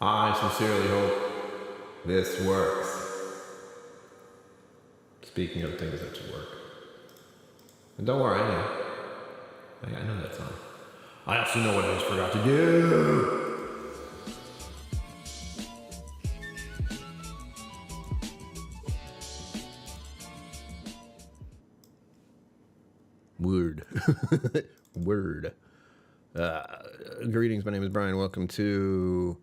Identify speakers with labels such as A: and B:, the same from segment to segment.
A: I sincerely hope this works. Speaking of things that should work. And don't worry, I know that song. I also know what I just forgot to do. Word. Word. Greetings, my name is Brian. Welcome to...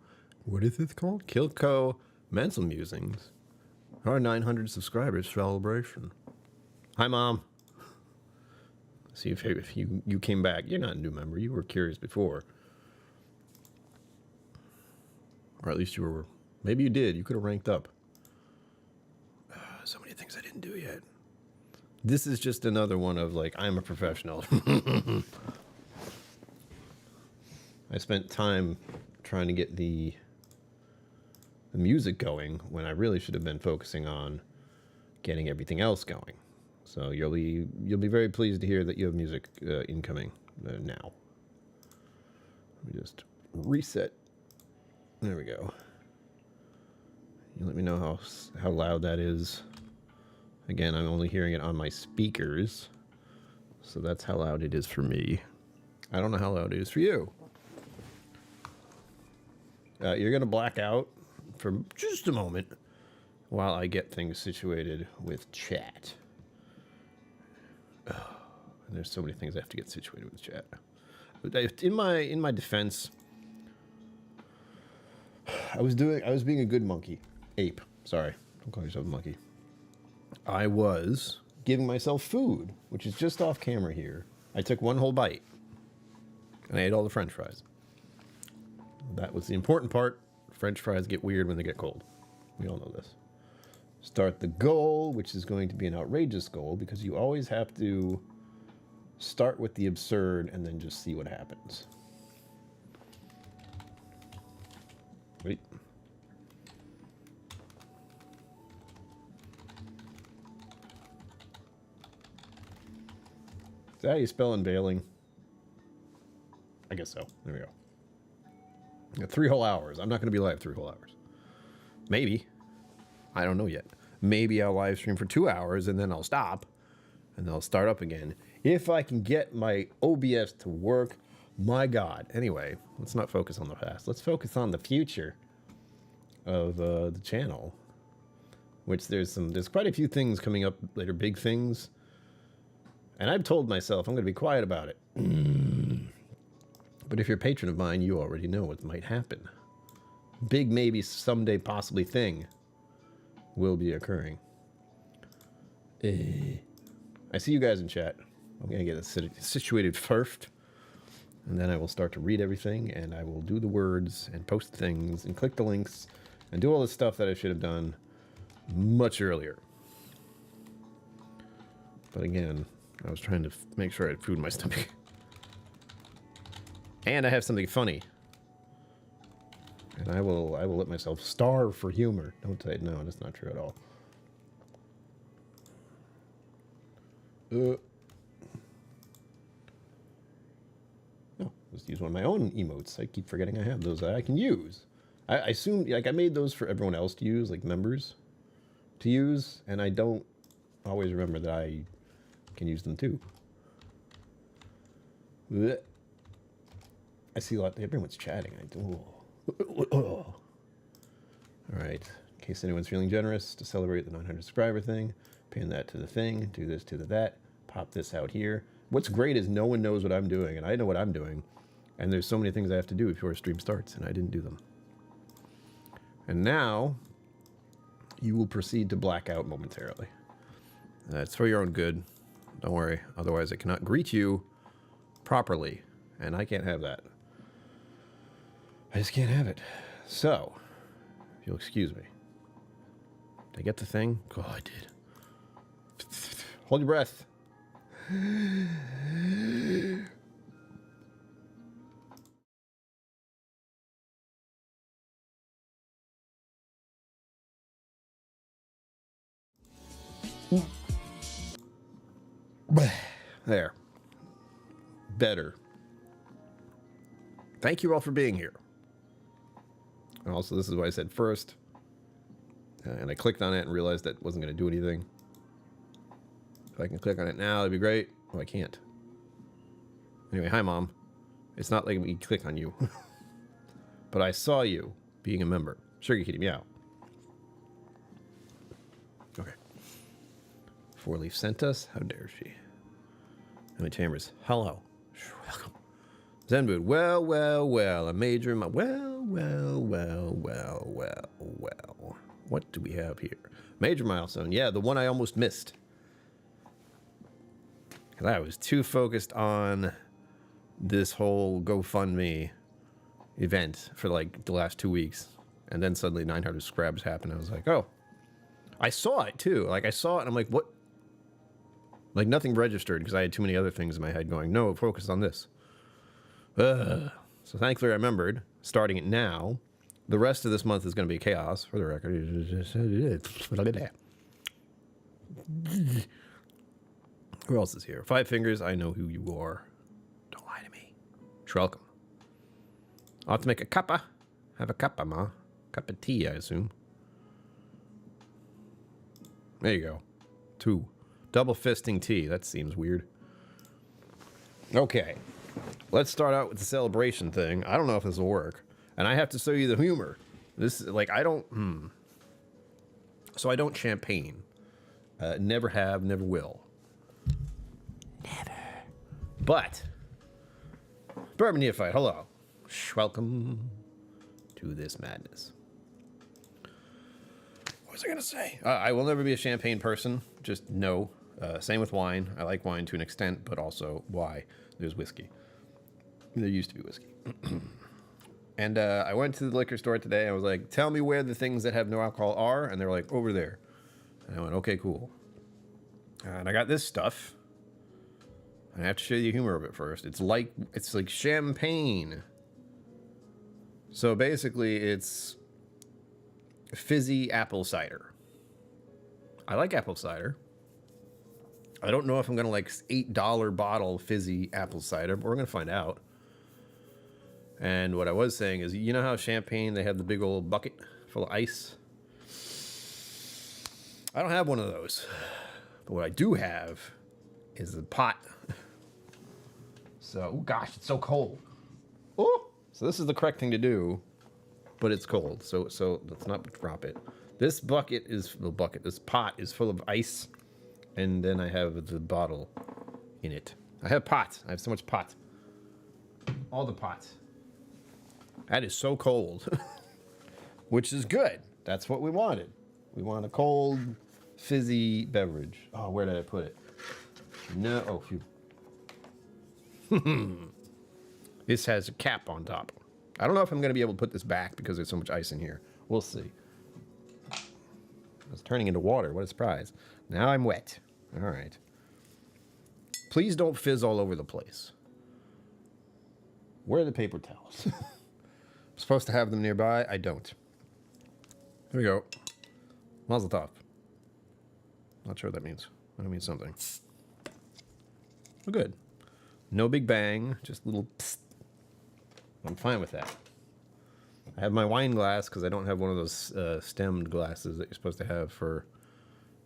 A: What is this called? KillCo Mental Musings. Our 900 subscribers celebration. Hi, Mom. See if you came back. You're not a new member. You were curious before. Or at least you were... Maybe you did. You could have ranked up. So many things I didn't do yet. This is just another one of, like, I'm a professional. I spent time trying to get the music going when I really should have been focusing on getting everything else going. So you'll be very pleased to hear that you have music incoming now. Let me just reset. There we go. You let me know how loud that is. Again, I'm only hearing it on my speakers, so that's how loud it is for me. I don't know how loud it is for you. You're going to black out for just a moment while I get things situated with chat. Oh, and there's so many things I have to get situated with chat. In my defense, I was being a good monkey. Ape. Sorry. Don't call yourself a monkey. I was giving myself food, which is just off camera here. I took one whole bite, and I ate all the French fries. That was the important part. French fries get weird when they get cold. We all know this. Start the goal, which is going to be an outrageous goal, because you always have to start with the absurd and then just see what happens. Wait. Is that how you spell unveiling? I guess so. There we go. I got 3 whole hours. I'm not going to be live 3 whole hours. Maybe. I don't know yet. Maybe I'll live stream for 2 hours and then I'll stop. And then I'll start up again. If I can get my OBS to work, my God. Anyway, let's not focus on the past. Let's focus on the future of the channel. Which there's quite a few things coming up later, big things. And I've told myself I'm going to be quiet about it. But if you're a patron of mine, you already know what might happen. Big, maybe, someday, possibly thing will be occurring. I see you guys in chat. I'm going to get it situated first. And then I will start to read everything. And I will do the words and post things and click the links. And do all the stuff that I should have done much earlier. But again... I was trying to make sure I had food in my stomach. And I have something funny. And I will let myself starve for humor. Don't say no, that's not true at all. No, just use one of my own emotes. I keep forgetting I have those that I can use. I assume, like, I made those for everyone else to use, like members to use, and I don't always remember that I can use them too. I see a lot. Everyone's chatting. All right. In case anyone's feeling generous, to celebrate the 900 subscriber thing, pin that to the thing, do this to the that, pop this out here. What's great is no one knows what I'm doing, and I know what I'm doing. And there's so many things I have to do before a stream starts, and I didn't do them. And now, you will proceed to black out momentarily. It's for your own good. Don't worry, otherwise I cannot greet you properly, and I can't have that. I just can't have it. So, if you'll excuse me. Did I get the thing? Oh, I did. Hold your breath. There. Better. Thank you all for being here. And also, this is what I said first. And I clicked on it and realized that wasn't going to do anything. If I can click on it now, that'd be great. Oh, I can't. Anyway, hi, Mom. It's not like we click on you. But I saw you being a member. Sugar Kitty, meow. Okay. Four Leaf sent us. How dare she? Emily Chambers. Hello. Welcome. Zenboot. Well, well, well. A major... Well, well, well, well, well, well. What do we have here? Major milestone. Yeah, the one I almost missed. Because I was too focused on this whole GoFundMe event for like the last 2 weeks. And then suddenly 900 subscribers happened. I was like, oh. I saw it too. Like I saw it and I'm like, what? Like nothing registered because I had too many other things in my head going, no, focus on this. So thankfully I remembered, starting it now. The rest of this month is going to be chaos, for the record. Who else is here? Five Fingers, I know who you are. Don't lie to me. You're welcome. I'll have to make a cuppa. Have a cuppa, ma. Cup of tea, I assume. There you go. 2. Double fisting tea. That seems weird. Okay. Let's start out with the celebration thing. I don't know if this will work. And I have to show you the humor. This is like, I don't... So I don't champagne. Never have, never will. Never. But... Bourbon Neophyte, hello. Welcome to this madness. What was I going to say? I will never be a champagne person. Just no. Same with wine. I like wine to an extent, but also why? There's whiskey. There used to be whiskey. And I went to the liquor store today. And I was like, tell me where the things that have no alcohol are. And they were like, over there. And I went, okay, cool. And I got this stuff. I have to show you the humor of it first. It's like champagne. So basically, it's fizzy apple cider. I like apple cider. I don't know if I'm going to like $8 bottle fizzy apple cider, but we're going to find out. And what I was saying is, you know how champagne, they have the big old bucket full of ice? I don't have one of those. But what I do have is a pot. So, oh gosh, it's so cold. Oh, so this is the correct thing to do, but it's cold. So let's not drop it. This bucket is this pot is full of ice, and then I have the bottle in it. I have pot. I have so much pot. All the pots. That is so cold, which is good. That's what we wanted. We want a cold, fizzy beverage. Oh, where did I put it? No, oh, phew. This has a cap on top. I don't know if I'm going to be able to put this back because there's so much ice in here. We'll see. It's turning into water. What a surprise. Now I'm wet. All right. Please don't fizz all over the place. Where are the paper towels? I'm supposed to have them nearby. I don't. Here we go. Mazel tov. Not sure what that means. That means something. Well, good. No big bang, just little psst. I'm fine with that. I have my wine glass because I don't have one of those stemmed glasses that you're supposed to have for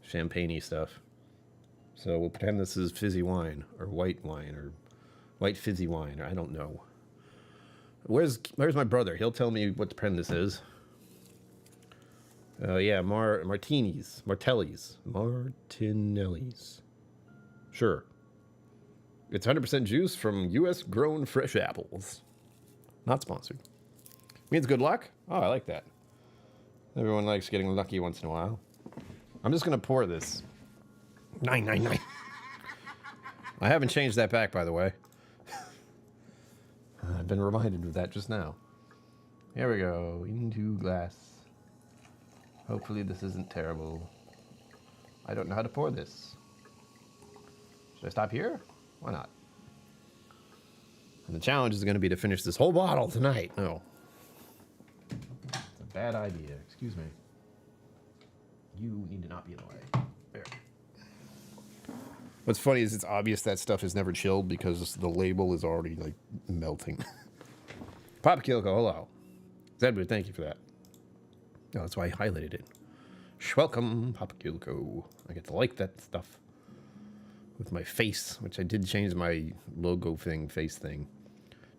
A: champagne-y stuff. So we'll pretend this is fizzy wine, or white fizzy wine, or I don't know. Where's my brother? He'll tell me what pretend this is. Yeah, Martinellis. Sure. It's 100% juice from U.S. grown fresh apples. Not sponsored. Means good luck? Oh, I like that. Everyone likes getting lucky once in a while. I'm just going to pour this. 999. I haven't changed that back, by the way. I've been reminded of that just now. Here we go. Into glass. Hopefully this isn't terrible. I don't know how to pour this. Should I stop here? Why not? And the challenge is going to be to finish this whole bottle tonight. Oh. It's a bad idea. Excuse me. You need to not be in the way. There. What's funny is it's obvious that stuff is never chilled because the label is already, like, melting. Papa KillCo, hello. Zedwood, thank you for that. No, that's why I highlighted it. Welcome, Papa KillCo. I get to like that stuff with my face, which I did change my logo thing, face thing,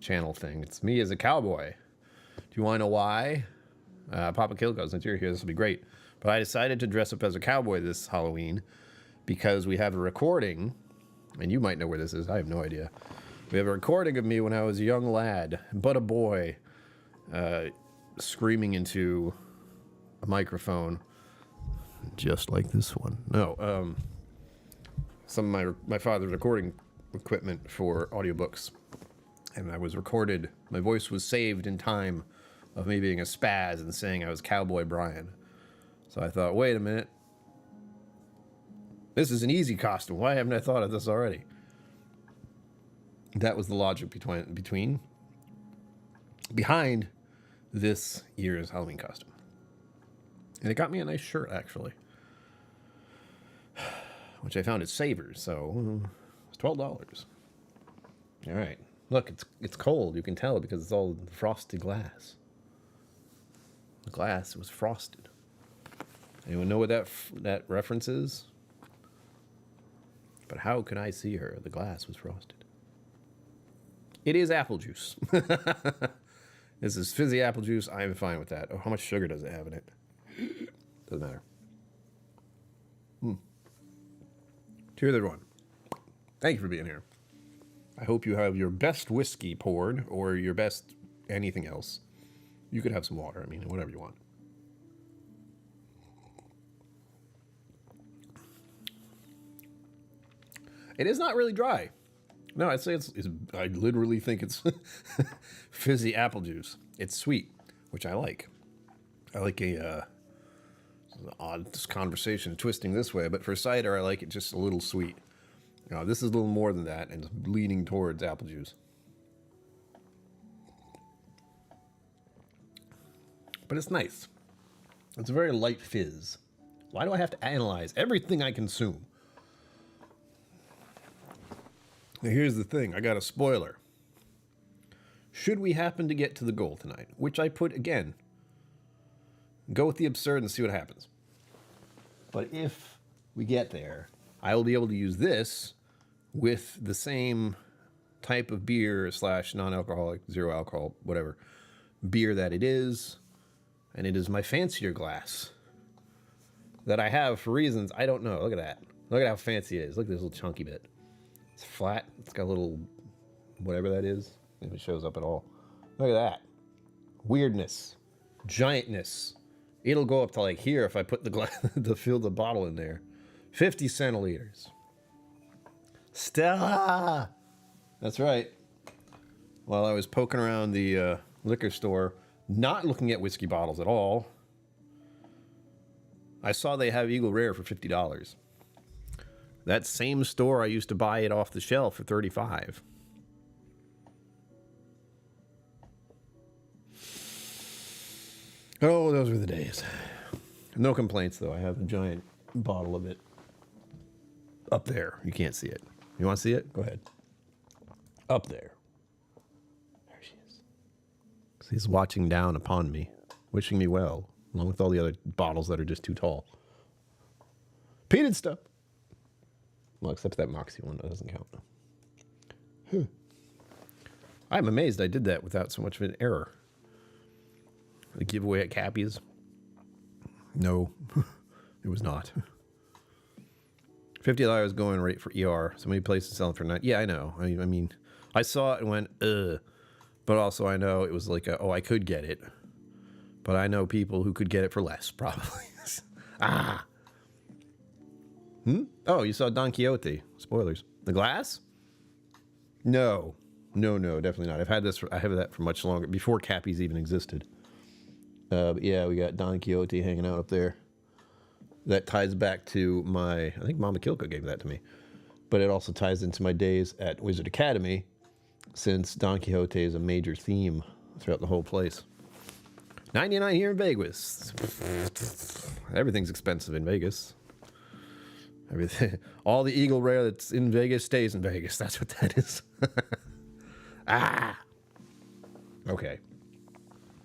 A: channel thing. It's me as a cowboy. Do you want to know why? Papa KillCo, since you're here, this will be great. But I decided to dress up as a cowboy this Halloween because we have a recording, and you might know where this is. I have no idea. We have a recording of me when I was a young lad, but a boy, screaming into a microphone, just like this one. No, some of my father's recording equipment for audiobooks, and I was recorded. My voice was saved in time of me being a spaz and saying I was Cowboy Brian. So I thought, wait a minute. This is an easy costume. Why haven't I thought of this already? That was the logic behind this year's Halloween costume. And it got me a nice shirt, actually, which I found at Savers, so it's $12. All right. Look, it's cold. You can tell because it's all frosted glass. The glass was frosted. Anyone know what that reference is? But how could I see her? The glass was frosted. It is apple juice. This is fizzy apple juice. I'm fine with that. Oh, how much sugar does it have in it? Doesn't matter. Cheers, everyone. Thank you for being here. I hope you have your best whiskey poured or your best anything else. You could have some water. I mean, whatever you want. It is not really dry. No, I'd say it's I literally think it's fizzy apple juice. It's sweet, which I like. I like an odd conversation twisting this way, but for cider, I like it just a little sweet. This is a little more than that, and it's leaning towards apple juice. But it's nice. It's a very light fizz. Why do I have to analyze everything I consume? Now, here's the thing. I got a spoiler. Should we happen to get to the goal tonight, which I put, again, go with the absurd and see what happens. But if we get there, I will be able to use this with the same type of beer / non-alcoholic, zero alcohol, whatever, beer that it is. And it is my fancier glass that I have for reasons I don't know. Look at that. Look at how fancy it is. Look at this little chunky bit. It's flat. It's got a little whatever that is. If it shows up at all. Look at that. Weirdness. Giantness. It'll go up to like here if I put the glass to fill the bottle in there. 50 centiliters. Stella! That's right. While I was poking around the liquor store, not looking at whiskey bottles at all, I saw they have Eagle Rare for $50. That same store I used to buy it off the shelf for $35. Oh, those were the days. No complaints, though. I have a giant bottle of it up there. You can't see it. You want to see it? Go ahead. Up there. There she is. She's watching down upon me, wishing me well, along with all the other bottles that are just too tall. Peated stuff. Well, except that Moxie one. That doesn't count. I'm amazed I did that without so much of an error. The giveaway at Cappy's? No, it was not. $50 going right for ER. So many places selling for $9. Yeah, I know. I mean, I saw it and went, ugh. But also I know it was like, I could get it. But I know people who could get it for less, probably. Oh, you saw Don Quixote. Spoilers. The glass? No, definitely not. I have that for much longer, before Cappy's even existed. But yeah, we got Don Quixote hanging out up there. That ties back to I think Mama KillCo gave that to me. But it also ties into my days at Wizard Academy, since Don Quixote is a major theme throughout the whole place. 99 here in Vegas. Everything's expensive in Vegas. Everything, all the Eagle Rare that's in Vegas stays in Vegas. That's what that is. Okay.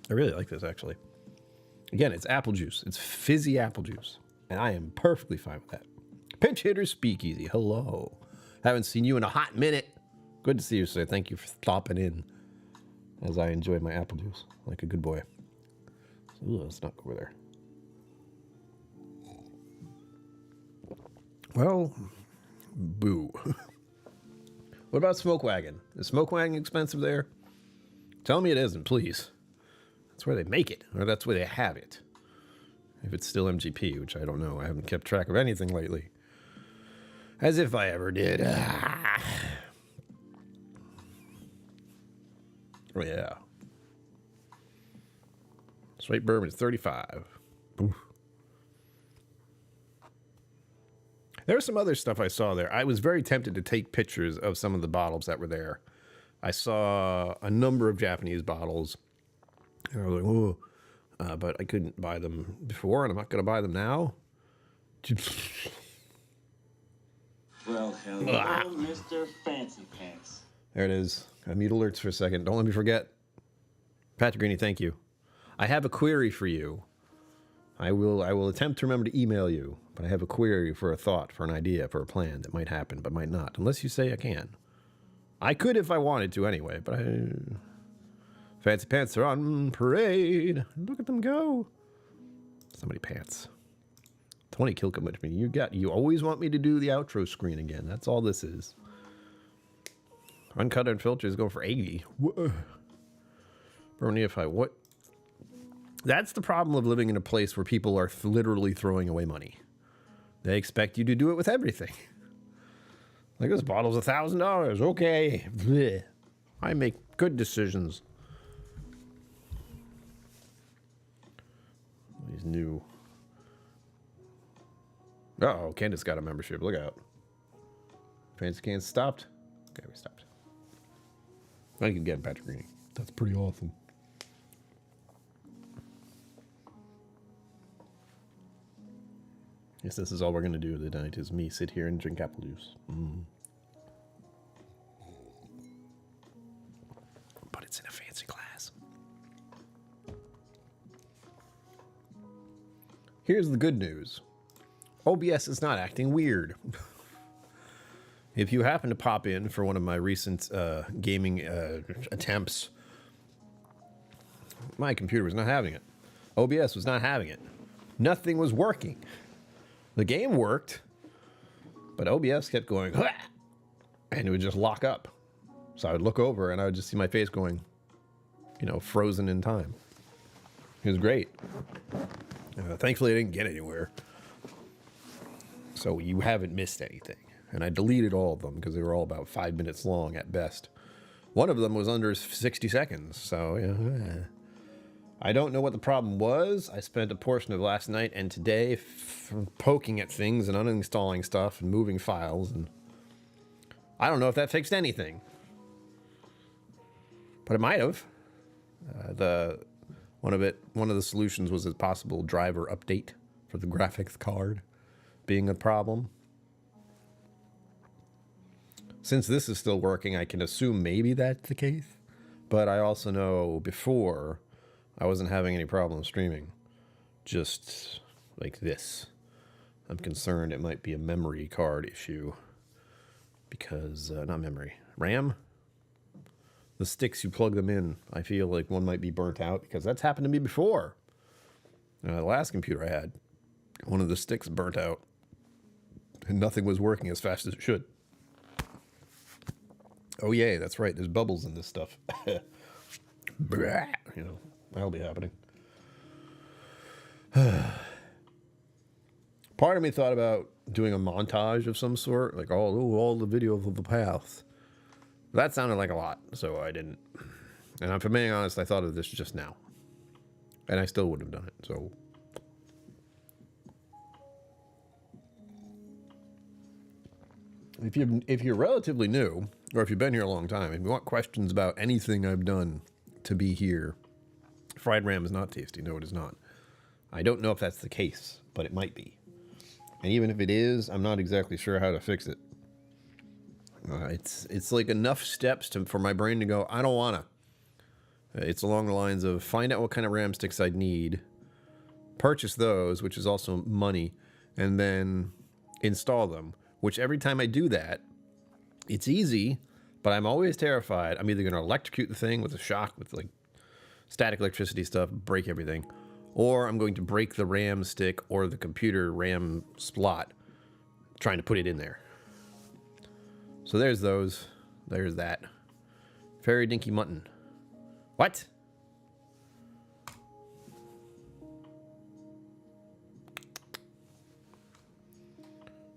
A: I really like this, actually. Again, it's apple juice. It's fizzy apple juice. And I am perfectly fine with that. Pinch Hitter Speakeasy, hello. Haven't seen you in a hot minute. Good to see you, sir. Thank you for stopping in as I enjoy my apple juice like a good boy. Ooh, let's not go over there. Well, boo. What about Smoke Wagon? Is Smoke Wagon expensive there? Tell me it isn't, please. That's where they make it, or that's where they have it. If it's still MGP, which I don't know. I haven't kept track of anything lately. As if I ever did. Oh, yeah. Straight bourbon is $35. Oof. There was some other stuff I saw there. I was very tempted to take pictures of some of the bottles that were there. I saw a number of Japanese bottles. And I was like, oh. But I couldn't buy them before, and I'm not going to buy them now.
B: Well, hello, Mr. Fancy Pants.
A: There it is. I mute alerts for a second. Don't let me forget. Patrick Greeny, thank you. I have a query for you. I will attempt to remember to email you, but I have a query for a thought, for an idea, for a plan that might happen, but might not, unless you say I can. I could if I wanted to anyway, but Fancy Pants are on parade. Look at them go. So many pants. 20 KillCo. You always want me to do the outro screen again. That's all this is. Uncut Unfiltered is going for 80. Bourbon EFI, what? That's the problem of living in a place where people are literally throwing away money. They expect you to do it with everything. Like, this bottle's $1,000. Okay. Blech. I make good decisions. These new... Uh-oh, Candace got a membership. Look out. Fancy Cans stopped. Okay, we stopped. Thank you again, Patrick Greeny. That's pretty awesome. Yes, this is all we're going to do tonight is me sit here and drink apple juice. But it's in a fancy glass. Here's the good news. OBS is not acting weird. If you happen to pop in for one of my recent gaming attempts, my computer was not having it. OBS was not having it. Nothing was working. The game worked, but OBS kept going, "Hah!" And it would just lock up. So I would look over and I would just see my face going, frozen in time. It was great. Thankfully, I didn't get anywhere. So you haven't missed anything. And I deleted all of them because they were all about 5 minutes long at best. One of them was under 60 seconds. So, I don't know what the problem was. I spent a portion of last night and today poking at things and uninstalling stuff and moving files. And I don't know if that fixed anything. But it might have. One of the solutions was a possible driver update for the graphics card being a problem. Since this is still working, I can assume maybe that's the case. But I also know before I wasn't having any problem streaming. Just like this. I'm concerned it might be a memory card issue. Because, not memory, RAM? The sticks, you plug them in. I feel like one might be burnt out because that's happened to me before. The last computer I had, one of the sticks burnt out. And nothing was working as fast as it should. Oh, yay, that's right. There's bubbles in this stuff. That'll be happening. Part of me thought about doing a montage of some sort, like all the videos of the past. That sounded like a lot, so I didn't. And if I'm being honest, I thought of this just now. And I still would have done it, so. If you're relatively new, or if you've been here a long time, and you want questions about anything I've done to be here, fried ram is not tasty. No, it is not. I don't know if that's the case, but it might be. And even if it is, I'm not exactly sure how to fix it. It's like enough steps for my brain to go, I don't wanna. It's along the lines of find out what kind of ram sticks I'd need, purchase those, which is also money, and then install them, which every time I do that, it's easy, but I'm always terrified. I'm either going to electrocute the thing with a shock, with like static electricity stuff, break everything, or I'm going to break the RAM stick or the computer RAM slot trying to put it in there. So there's those. There's that. Fairy Dinky Mutton. What?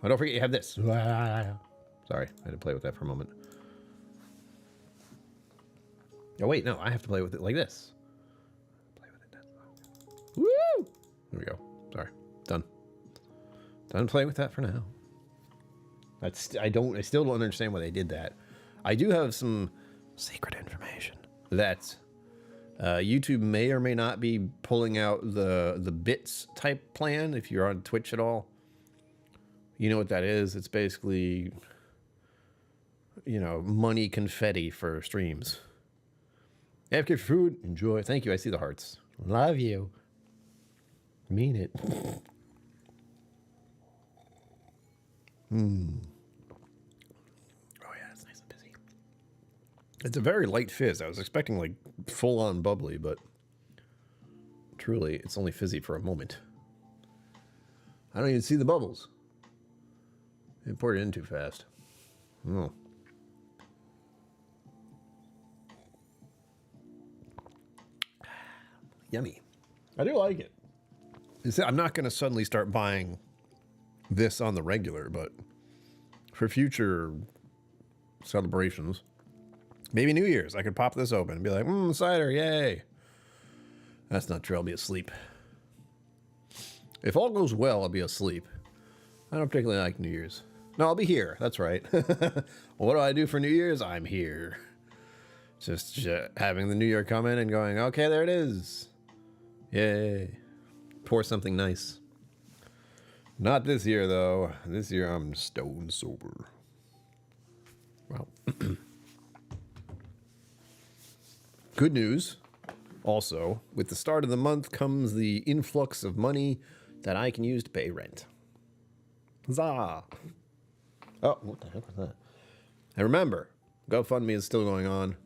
A: Oh, don't forget you have this. Sorry, I had to play with that for a moment. Oh, wait, no, I have to play with it like this. Play with it. Woo! There we go. Sorry. Done. Done playing with that for now. I still don't understand why they did that. I do have some secret information that YouTube may or may not be pulling out the bits type plan if you're on Twitch at all. You know what that is? It's basically, you know, money confetti for streams. Have good food. Enjoy. Thank you. I see the hearts. Love you. Mean it. Oh, yeah, it's nice and busy. It's a very light fizz. I was expecting like full-on bubbly, but truly, it's only fizzy for a moment. I don't even see the bubbles. It poured it in too fast. Oh. Yummy. I do like it. I'm not going to suddenly start buying this on the regular, but for future celebrations, maybe New Year's, I could pop this open and be like, cider, yay. That's not true. I'll be asleep. If all goes well, I'll be asleep. I don't particularly like New Year's. No, I'll be here. That's right. What do I do for New Year's? I'm here. Just having the New Year come in and going, okay, there it is. Yay. Pour something nice. Not this year, though. This year, I'm stone sober. Well. Good news. Also, with the start of the month comes the influx of money that I can use to pay rent. Huzzah! Oh, what the heck was that? And remember, GoFundMe is still going on.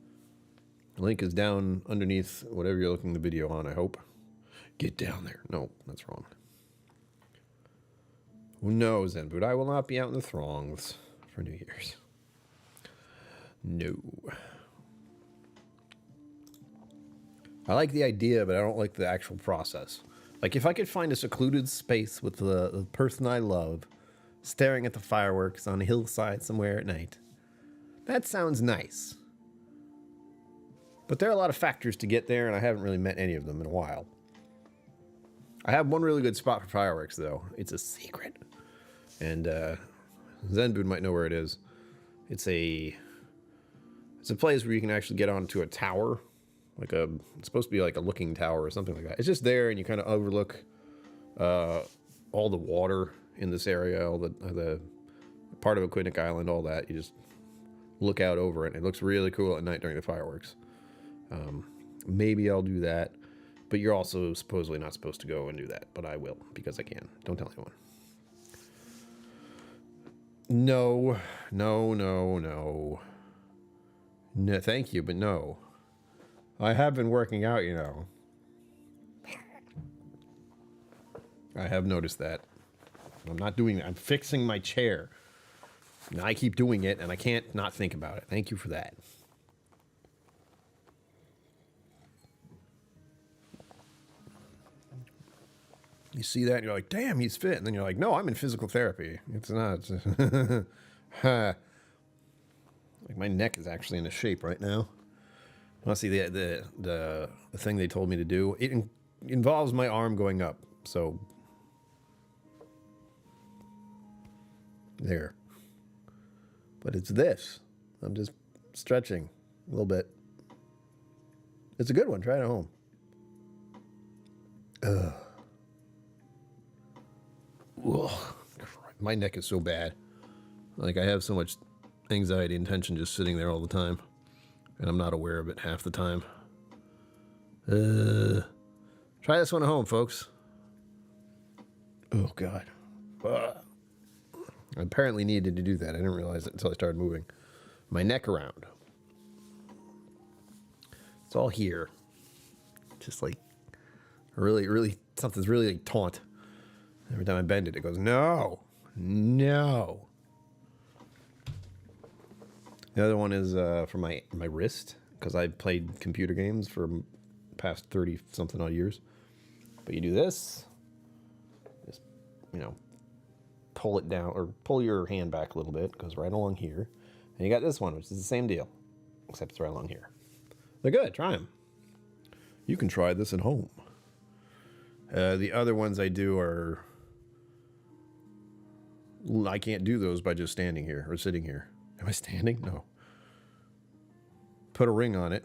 A: The link is down underneath whatever you're looking the video on, I hope. Get down there. No, that's wrong. No, Zenboot, I will not be out in the throngs for New Year's. No. I like the idea, but I don't like the actual process. Like, if I could find a secluded space with the person I love, staring at the fireworks on a hillside somewhere at night, that sounds nice. But there are a lot of factors to get there, and I haven't really met any of them in a while. I have one really good spot for fireworks, though. It's a secret. And Zenboot might know where it is. It's a place where you can actually get onto a tower. It's supposed to be like a looking tower or something like that. It's just there, and you kind of overlook all the water in this area, all the part of Aquidneck Island, all that. You just look out over it. It looks really cool at night during the fireworks. Maybe I'll do that, but you're also supposedly not supposed to go and do that, but I will because I can. Don't tell anyone. No, thank you, but no. I have been working out, you know. I have noticed that. I'm not doing that. I'm fixing my chair. And I keep doing it, and I can't not think about it. Thank you for that. You see that, and you're like, damn, he's fit. And then you're like, no, I'm in physical therapy. It's not. Like, my neck is actually in a shape right now. Well, see, the thing they told me to do, it involves my arm going up. So, there. But it's this. I'm just stretching a little bit. It's a good one. Try it at home. Ugh. My neck is so bad. Like, I have so much anxiety and tension just sitting there all the time. And I'm not aware of it half the time. Try this one at home, folks. Oh, God. Ugh. I apparently needed to do that. I didn't realize it until I started moving my neck around. It's all here. Just like really, something's really like taut. Every time I bend it, it goes, no, no. The other one is for my wrist, because I played computer games for past 30 something odd years. But you do this, just, pull it down, or pull your hand back a little bit, goes right along here. And you got this one, which is the same deal, except it's right along here. They're good, try them. You can try this at home. The other ones I do are, I can't do those by just standing here or sitting here. Am I standing? No. Put a ring on it.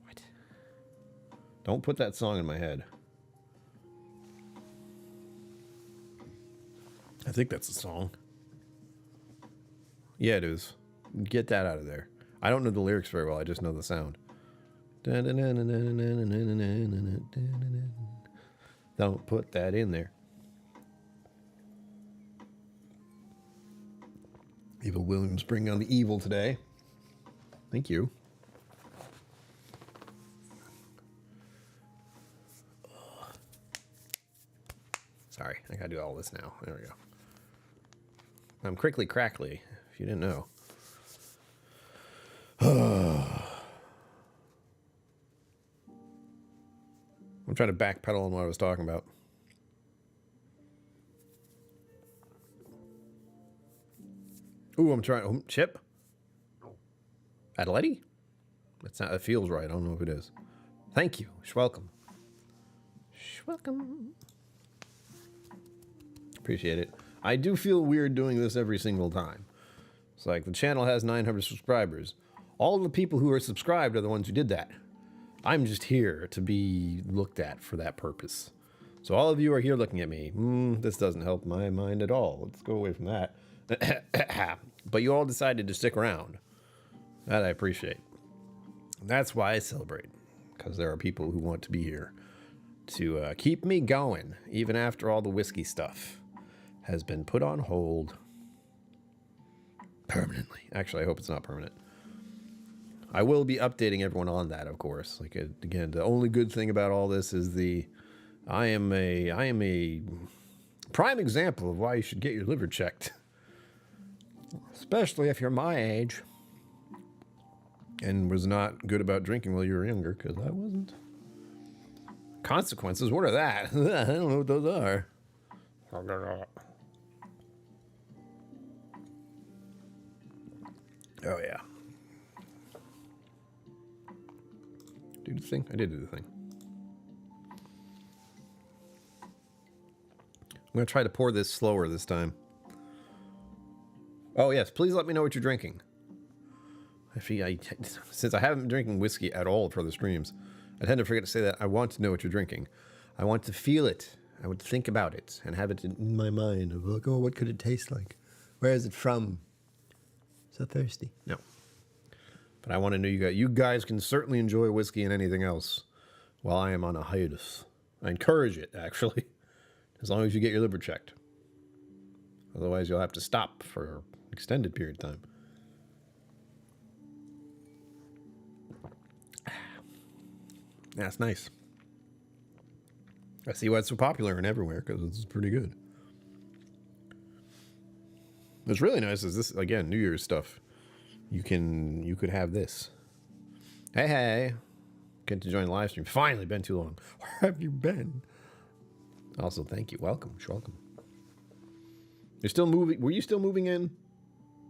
A: What? Don't put that song in my head. I think that's a song. Yeah, it is. Get that out of there. I don't know the lyrics very well. I just know the sound. Don't put that in there. Evil Williams bringing on the evil today. Thank you. Sorry, I gotta do all this now. There we go. I'm crickly crackly, if you didn't know. I'm trying to backpedal on what I was talking about. Ooh, I'm trying. Chip? Adeleti? That's not, that feels right. I don't know if it is. Thank you. Schwelcome. Schwelcome. Appreciate it. I do feel weird doing this every single time. It's like the channel has 900 subscribers. All the people who are subscribed are the ones who did that. I'm just here to be looked at for that purpose. So all of you are here looking at me. This doesn't help my mind at all. Let's go away from that. But you all decided to stick around. That I appreciate. That's why I celebrate. Because there are people who want to be here to keep me going, even after all the whiskey stuff has been put on hold permanently. Actually, I hope it's not permanent. I will be updating everyone on that, of course. Like, again, the only good thing about all this is I am a prime example of why you should get your liver checked. Especially if you're my age. And was not good about drinking while you were younger, because I wasn't. Consequences? What are that? I don't know what those are. Oh, yeah. Do the thing? I did do the thing. I'm going to try to pour this slower this time. Oh, yes. Please let me know what you're drinking. Since I haven't been drinking whiskey at all for the streams, I tend to forget to say that. I want to know what you're drinking. I want to feel it. I want to think about it and have it in my mind of like, oh, what could it taste like? Where is it from? So thirsty. No. But I want to know you guys can certainly enjoy whiskey and anything else while I am on a hiatus. I encourage it, actually, as long as you get your liver checked. Otherwise, you'll have to stop for an extended period of time. That's nice. I see why it's so popular and everywhere, because it's pretty good. What's really nice is this, again, New Year's stuff. You could have this. Hey. Get to join the live stream. Finally, been too long. Where have you been? Also, thank you. Welcome. Welcome. You're still moving. Were you still moving in?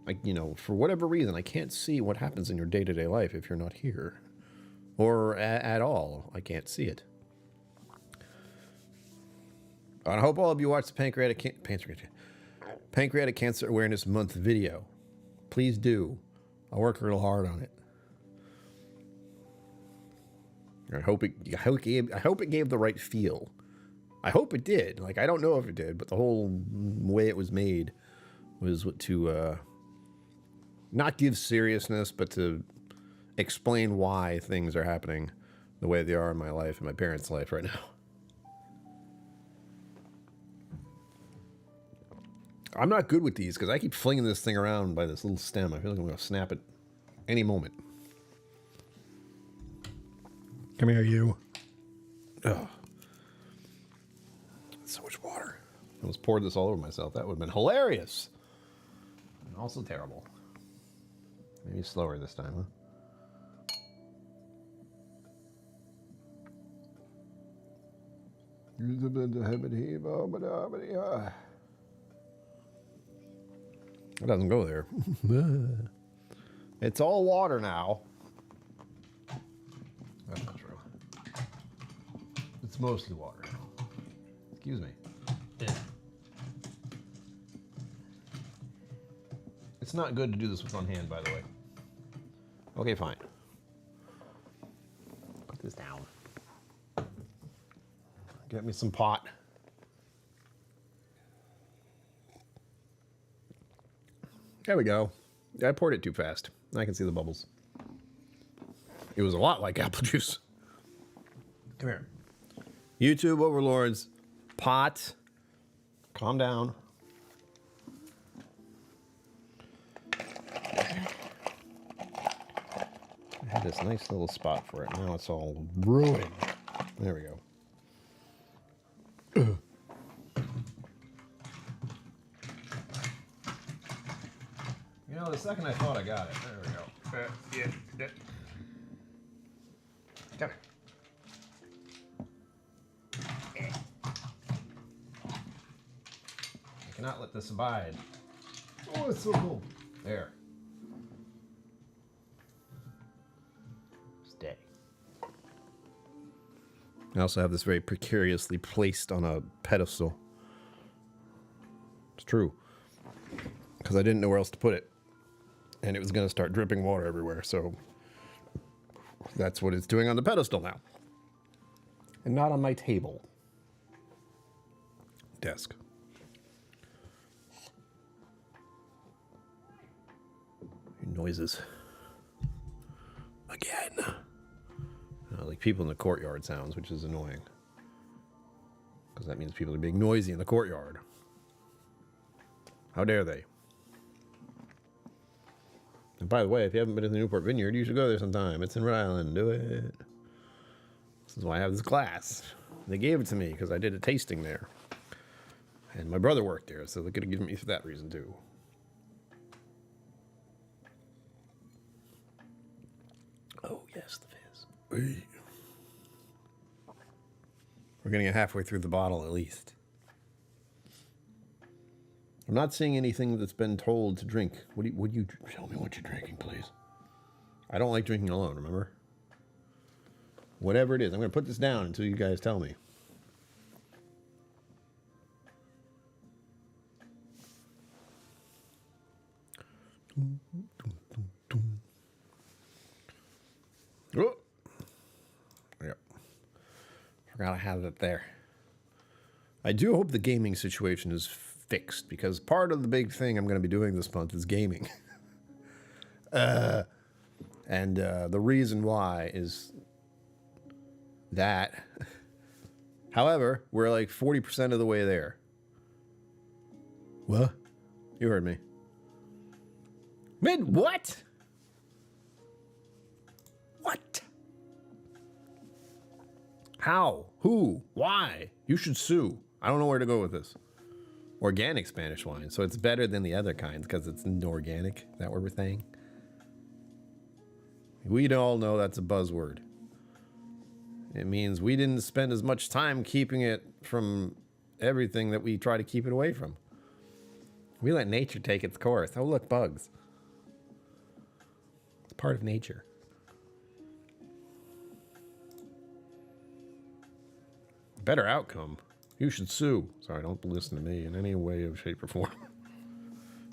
A: Like, for whatever reason, I can't see what happens in your day-to-day life if you're not here. Or at all. I can't see it. I hope all of you watch the Pancreatic Cancer Awareness Month video. Please do. I'll work real hard on it. I hope it gave the right feel. I hope it did. Like, I don't know if it did, but the whole way it was made was to not give seriousness, but to explain why things are happening the way they are in my life and my parents' life right now. I'm not good with these because I keep flinging this thing around by this little stem. I feel like I'm going to snap it any moment. Come here, you. Ugh. So much water. I almost poured this all over myself. That would have been hilarious. And also terrible. Maybe slower this time, huh? It doesn't go there. It's all water now. That's not true. It's mostly water now. Excuse me. It's not good to do this with one hand, by the way. Okay, fine. Put this down. Get me some pot. There we go. I poured it too fast. I can see the bubbles. It was a lot like apple juice. Come here. YouTube overlords. Pot. Calm down. I had this nice little spot for it. Now it's all ruined. There we go. You know, the second I thought I got it, there we go. Yeah. Come here. I cannot let this abide. Oh, it's so cool. There. Stay. I also have this very precariously placed on a pedestal. It's true. Because I didn't know where else to put it. And it was going to start dripping water everywhere, so that's what it's doing on the pedestal now. And not on my table. Desk. Noises. Again. Like people in the courtyard sounds, which is annoying. Because that means people are being noisy in the courtyard. How dare they? And by the way, if you haven't been to the Newport Vineyard, you should go there sometime. It's in Rhode Island. Do it. This is why I have this glass. They gave it to me because I did a tasting there. And my brother worked there, so they could have given me for that reason too. Oh, yes, the fizz. We're getting it halfway through the bottle at least. I'm not seeing anything that's been told to drink. Would you tell me what you're drinking, please? I don't like drinking alone, remember? Whatever it is, I'm going to put this down until you guys tell me. Oh. Yep. Forgot I had it there. I do hope the gaming situation is fixed, because part of the big thing I'm going to be doing this month is gaming. The reason why is that. However, we're like 40% of the way there. What? You heard me. What? What? How? Who? Why? You should sue. I don't know where to go with this. Organic Spanish wine, so it's better than the other kinds because it's organic. Is that what we're saying? We all know that's a buzzword. It means we didn't spend as much time keeping it from everything that we try to keep it away from. We let nature take its course. Oh, look, bugs. It's part of nature. Better outcome. You should sue. Sorry, don't listen to me in any way, shape, or form.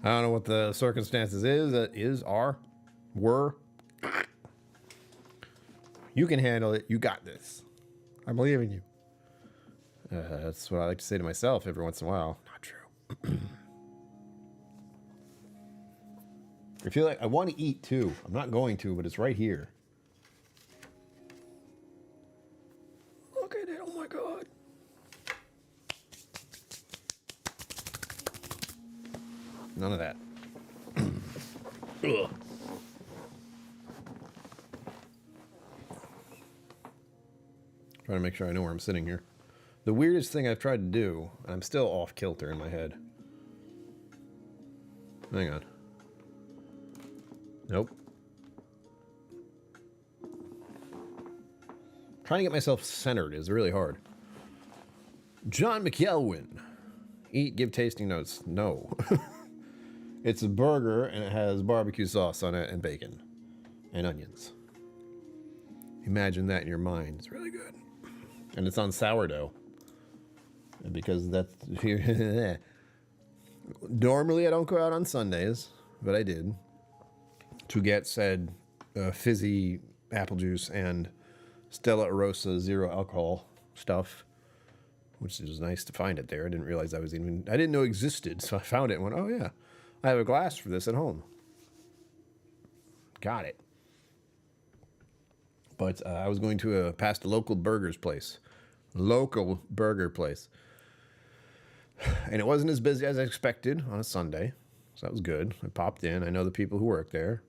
A: I don't know what the circumstances were. You can handle it. You got this. I believe in you. That's what I like to say to myself every once in a while. Not true. I feel like I want to eat too. I'm not going to, but it's right here. Look at it. Oh my God. None of that. Ugh. Trying to make sure I know where I'm sitting here. The weirdest thing I've tried to do, and I'm still off kilter in my head. Hang on. Nope. Trying to get myself centered is really hard. John McElwin. Eat, give tasting notes. No. It's a burger, and it has barbecue sauce on it and bacon. And onions. Imagine that in your mind. It's really good. And it's on sourdough. Because that's... Normally, I don't go out on Sundays, but I did. To get said fizzy apple juice and Stella Rosa zero alcohol stuff. Which was nice to find it there. I didn't realize I didn't know it existed. So I found it and went, oh yeah, I have a glass for this at home. Got it. But I was going to past a local burger place. And it wasn't as busy as I expected on a Sunday. So that was good. I popped in. I know the people who work there.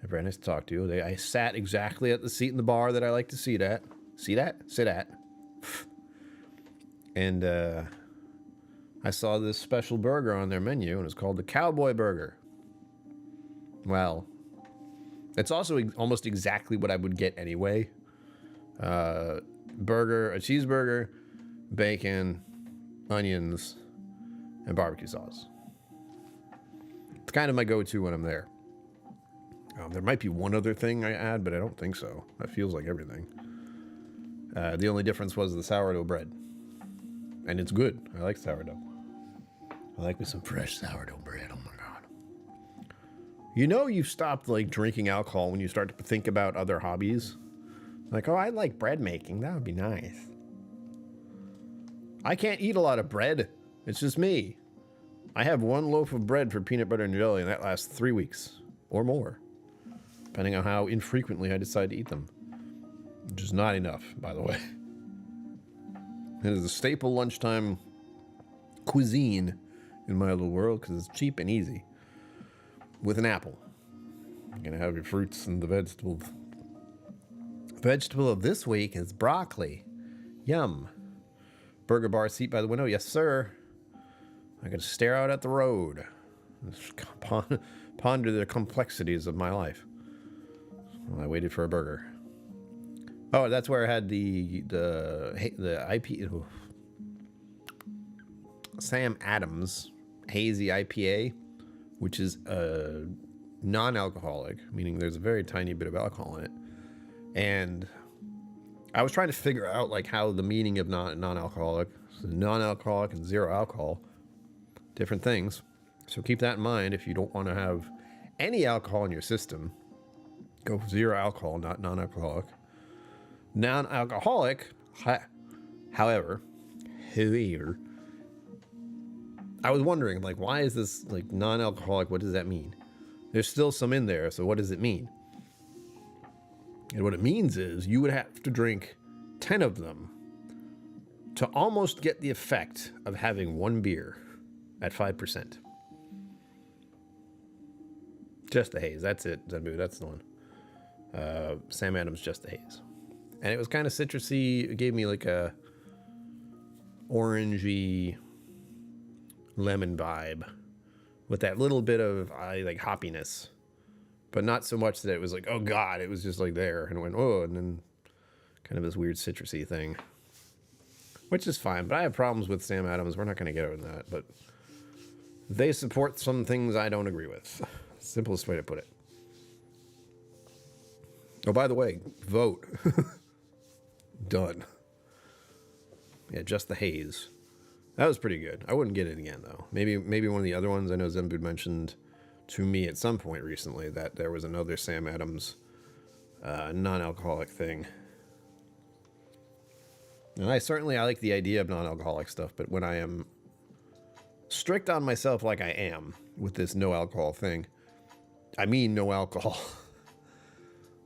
A: They're very nice to talk to. I sat exactly at the seat in the bar that I like to sit at. Sit at. And I saw this special burger on their menu, and it's called the Cowboy Burger. Well, it's also almost exactly what I would get anyway. A cheeseburger, bacon, onions, and barbecue sauce. It's kind of my go-to when I'm there. There might be one other thing I add, but I don't think so. That feels like everything. The only difference was the sourdough bread. And it's good. I like sourdough. I like me some fresh sourdough bread. Oh my God. You know you've stopped like drinking alcohol when you start to think about other hobbies. Like, oh, I like bread making. That would be nice. I can't eat a lot of bread. It's just me. I have one loaf of bread for peanut butter and jelly, and that lasts 3 weeks or more, depending on how infrequently I decide to eat them. Which is not enough, by the way. It is a staple lunchtime cuisine in my little world because it's cheap and easy. With an apple. You're going to have your fruits and the vegetables. Vegetable of this week is broccoli. Yum. Burger bar seat by the window. Yes, sir. I can stare out at the road. Ponder the complexities of my life. Well, I waited for a burger. Oh, that's where I had the Sam Adams Hazy IPA, which is non-alcoholic, meaning there's a very tiny bit of alcohol in it. And I was trying to figure out like how the meaning of non-alcoholic, so non-alcoholic and zero alcohol, different things. So keep that in mind if you don't want to have any alcohol in your system. Go for zero alcohol, not non-alcoholic. Non-alcoholic, however, I was wondering, like, why is this, like, non-alcoholic? What does that mean? There's still some in there, so what does it mean? And what it means is you would have to drink 10 of them to almost get the effect of having one beer at 5%. Just the Haze. That's it, Zenbu. That's the one. Sam Adams, Just the Haze. And it was kind of citrusy. It gave me like a orangey lemon vibe with that little bit of like hoppiness, but not so much that it was like, oh God, it was just like there and it went, oh, and then kind of this weird citrusy thing, which is fine. But I have problems with Sam Adams. We're not going to get over that, but they support some things I don't agree with. Simplest way to put it. Oh, by the way, vote. Done. Yeah, Just the Haze. That was pretty good. I wouldn't get it again, though. Maybe one of the other ones. I know Zenbud mentioned to me at some point recently that there was another Sam Adams non-alcoholic thing. And I like the idea of non-alcoholic stuff, but when I am strict on myself like I am with this no alcohol thing, I mean no alcohol.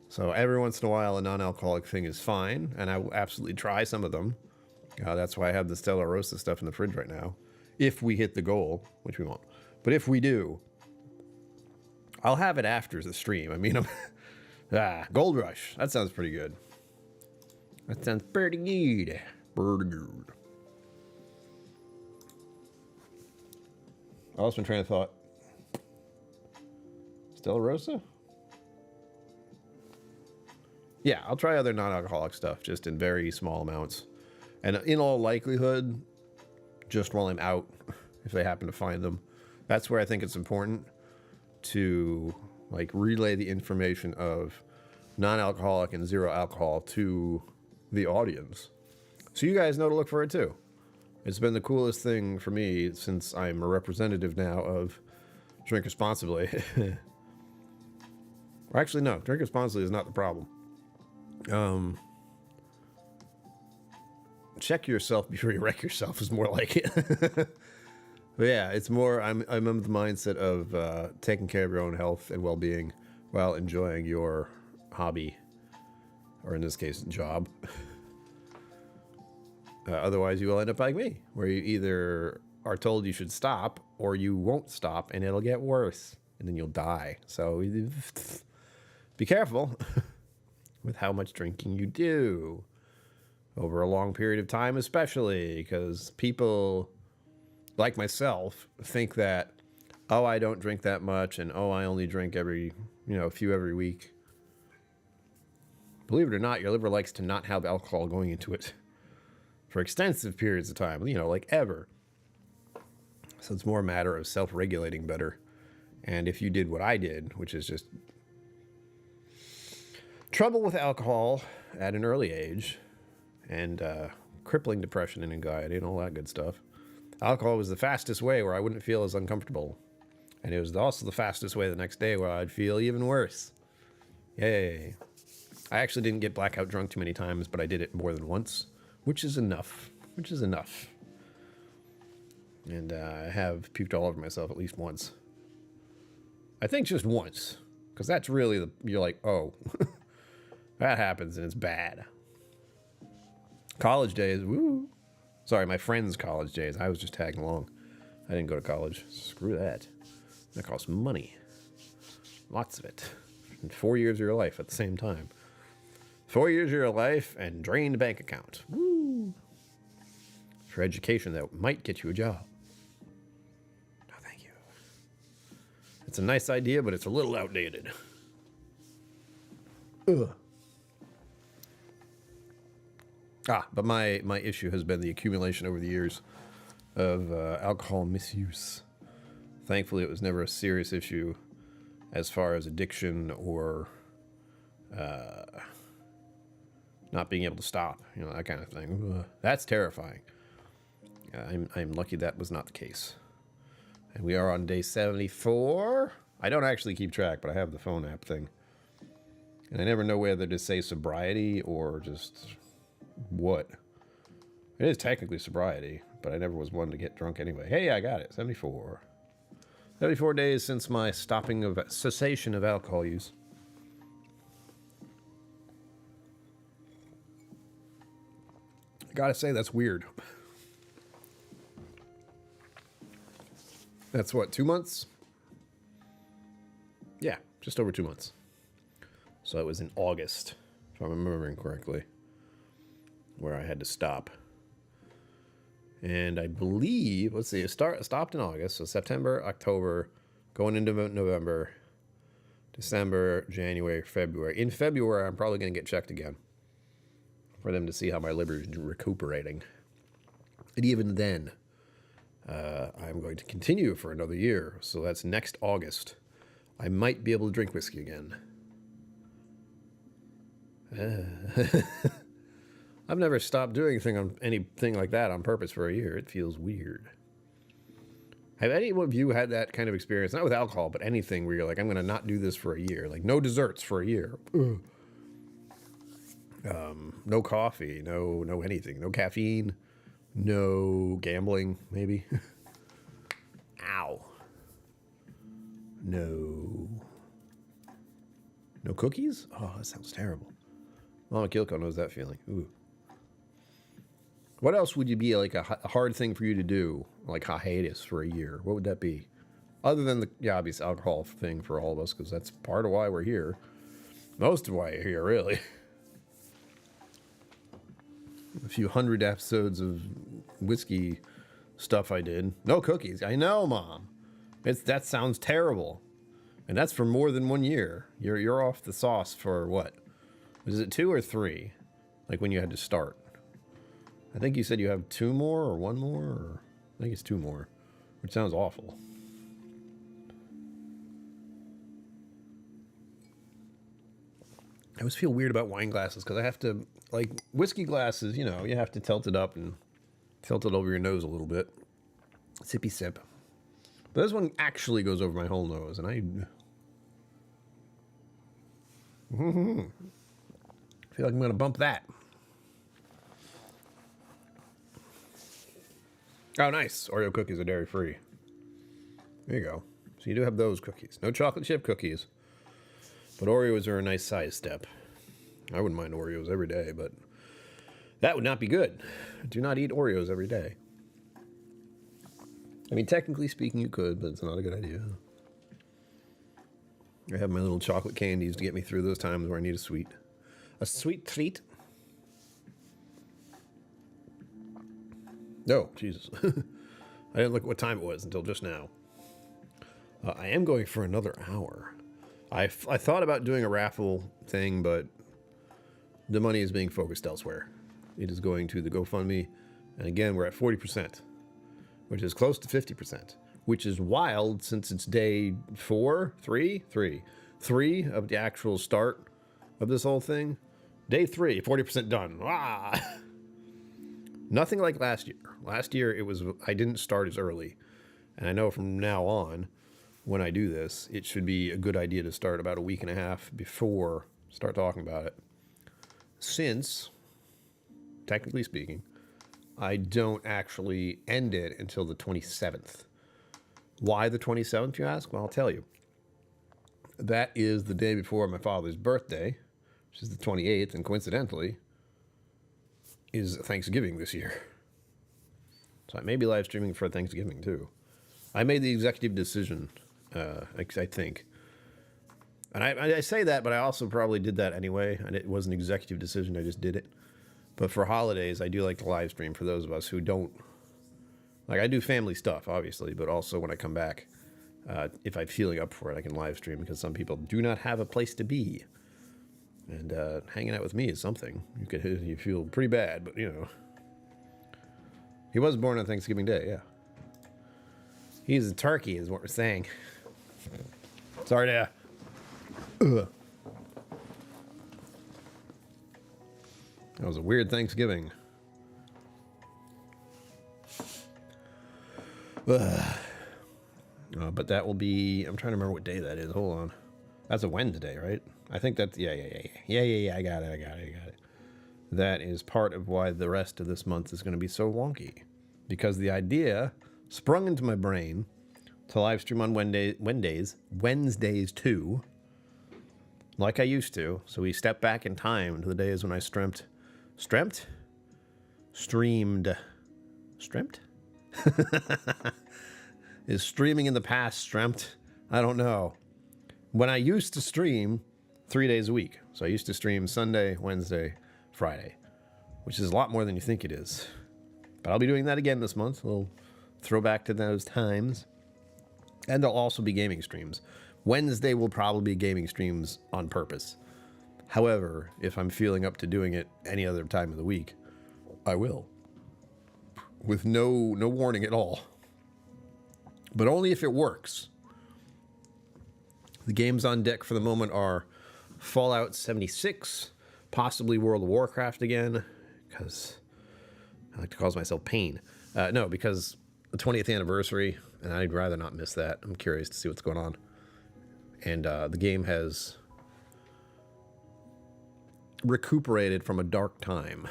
A: So every once in a while, a non-alcoholic thing is fine, and I will absolutely try some of them. That's why I have the Stella Rosa stuff in the fridge right now. If we hit the goal, which we won't. But if we do, I'll have it after the stream. I mean, Gold Rush. That sounds pretty good. That sounds pretty good. Pretty good. I lost my train of thought. Stella Rosa? Yeah, I'll try other non-alcoholic stuff, just in very small amounts. And in all likelihood, just while I'm out, if I happen to find them. That's where I think it's important to like relay the information of non-alcoholic and zero alcohol to the audience. So you guys know to look for it too. It's been the coolest thing for me since I'm a representative now of drink responsibly. Or actually, no, drink responsibly is not the problem. Check yourself before you wreck yourself is more like it. But yeah, it's more, I'm of the mindset of taking care of your own health and well-being while enjoying your hobby, or in this case, job. Otherwise, you will end up like me, where you either are told you should stop or you won't stop and it'll get worse and then you'll die. So be careful with how much drinking you do over a long period of time, especially because people like myself think that, oh, I don't drink that much and oh, I only drink every, a few every week. Believe it or not, your liver likes to not have alcohol going into it for extensive periods of time, like ever. So it's more a matter of self-regulating better. And if you did what I did, which is just trouble with alcohol at an early age and crippling depression and anxiety and all that good stuff, alcohol was the fastest way where I wouldn't feel as uncomfortable. And it was also the fastest way the next day where I'd feel even worse. Yay. I actually didn't get blackout drunk too many times, but I did it more than once. Which is enough. And I have puked all over myself at least once. I think just once. Because that's really you're like, oh, that happens and it's bad. College days, woo. Sorry, my friends' college days. I was just tagging along. I didn't go to college. Screw that. That costs money. Lots of it. And 4 years of your life at the same time. 4 years of your life and drained bank account. Woo! For education that might get you a job. No, thank you. It's a nice idea, but it's a little outdated. Ugh. But my issue has been the accumulation over the years of alcohol misuse. Thankfully, it was never a serious issue as far as addiction or not being able to stop, that kind of thing. Ugh. That's terrifying. I'm lucky that was not the case. And we are on day 74. I don't actually keep track, but I have the phone app thing. And I never know whether to say sobriety or just what. It is technically sobriety, but I never was one to get drunk anyway. Hey, I got it. 74. 74 days since my cessation of alcohol use. I gotta say, that's weird. That's what, 2 months? Yeah, just over 2 months. So it was in August, if I'm remembering correctly, where I had to stop. And I believe, let's see, it stopped in August, so September, October, going into November, December, January, February. In February, I'm probably going to get checked again for them to see how my liver is recuperating. And even then, I'm going to continue for another year. So that's next August. I might be able to drink whiskey again. I've never stopped doing anything like that on purpose for a year. It feels weird. Have any of you had that kind of experience? Not with alcohol, but anything where you're like, I'm going to not do this for a year. Like no desserts for a year. No coffee, no anything. No caffeine, no gambling, maybe. Ow. No cookies? Oh, that sounds terrible. Mama KillCo knows that feeling. Ooh. What else would you be like a hard thing for you to do, like hiatus for a year? What would that be? Other than the obvious alcohol thing for all of us, because that's part of why we're here. Most of why you're here, really. A few hundred episodes of whiskey stuff I did. No cookies. I know, Mom. That sounds terrible. And that's for more than 1 year. You're off the sauce for what? Is it 2 or 3? Like when you had to start. I think you said you have 2 more or 1 more. Or I think it's 2 more. Which sounds awful. I always feel weird about wine glasses because I have to, like, whiskey glasses, you know, you have to tilt it up and tilt it over your nose a little bit. Sippy sip. But this one actually goes over my whole nose, and I feel like I'm going to bump that. Oh, nice. Oreo cookies are dairy-free. There you go. So you do have those cookies. No chocolate chip cookies. But Oreos are a nice size step. I wouldn't mind Oreos every day, but that would not be good. Do not eat Oreos every day. I mean, technically speaking, you could, but it's not a good idea. I have my little chocolate candies to get me through those times where I need a sweet treat. Oh, Jesus. I didn't look at what time it was until just now. I am going for another hour. I thought about doing a raffle thing, but the money is being focused elsewhere. It is going to the GoFundMe. And again, we're at 40%, which is close to 50%, which is wild since it's day 3 of the actual start of this whole thing. Day 3, 40% done. Ah! Nothing like last year. Last year, I didn't start as early. And I know from now on, when I do this, it should be a good idea to start about a week and a half before start talking about it. Since, technically speaking, I don't actually end it until the 27th. Why the 27th, you ask? Well, I'll tell you. That is the day before my father's birthday, which is the 28th, and coincidentally, is Thanksgiving this year. So I may be live streaming for Thanksgiving, too. I made the executive decision, I think. And I say that, but I also probably did that anyway. And it was an executive decision. I just did it. But for holidays, I do like to live stream for those of us who don't. Like, I do family stuff, obviously, but also when I come back, if I'm feeling up for it, I can live stream because some people do not have a place to be. And hanging out with me is something. You feel pretty bad, but, you know. He was born on Thanksgiving Day, yeah. He's a turkey, is what we're saying. Sorry to... Ugh. That was a weird Thanksgiving. But that will be... I'm trying to remember what day that is. Hold on. That's a Wednesday, right? I think that's... Yeah. I got it. That is part of why the rest of this month is going to be so wonky. Because the idea sprung into my brain to live stream on Wednesdays too, like I used to. So we step back in time to the days when I streamed. Is streaming in the past streamt? I don't know. When I used to stream 3 days a week. So I used to stream Sunday, Wednesday, Friday, which is a lot more than you think it is. But I'll be doing that again this month. We'll throw back to those times. And there'll also be gaming streams. Wednesday will probably be gaming streams on purpose. However, if I'm feeling up to doing it any other time of the week, I will. With no warning at all. But only if it works. The games on deck for the moment are Fallout 76, possibly World of Warcraft again, because I like to cause myself pain. No, because the 20th anniversary, and I'd rather not miss that. I'm curious to see what's going on. And the game has recuperated from a dark time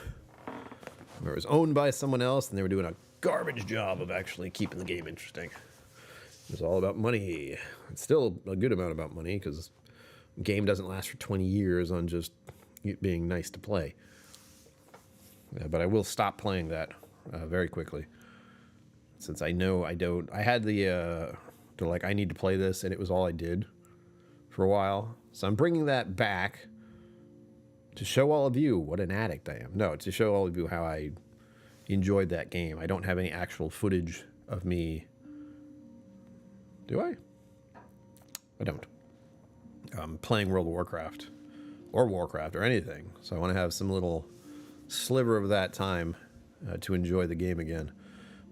A: where it was owned by someone else and they were doing a garbage job of actually keeping the game interesting. It was all about money. It's still a good amount about money because the game doesn't last for 20 years on just it being nice to play. Yeah, but I will stop playing that very quickly. Since I know I don't... I had the to like, I need to play this, and it was all I did for a while. So I'm bringing that back to show all of you what an addict I am. No, to show all of you how I enjoyed that game. I don't have any actual footage of me. Do I? I don't. Playing World of Warcraft or Warcraft or anything. So I want to have some little sliver of that time to enjoy the game again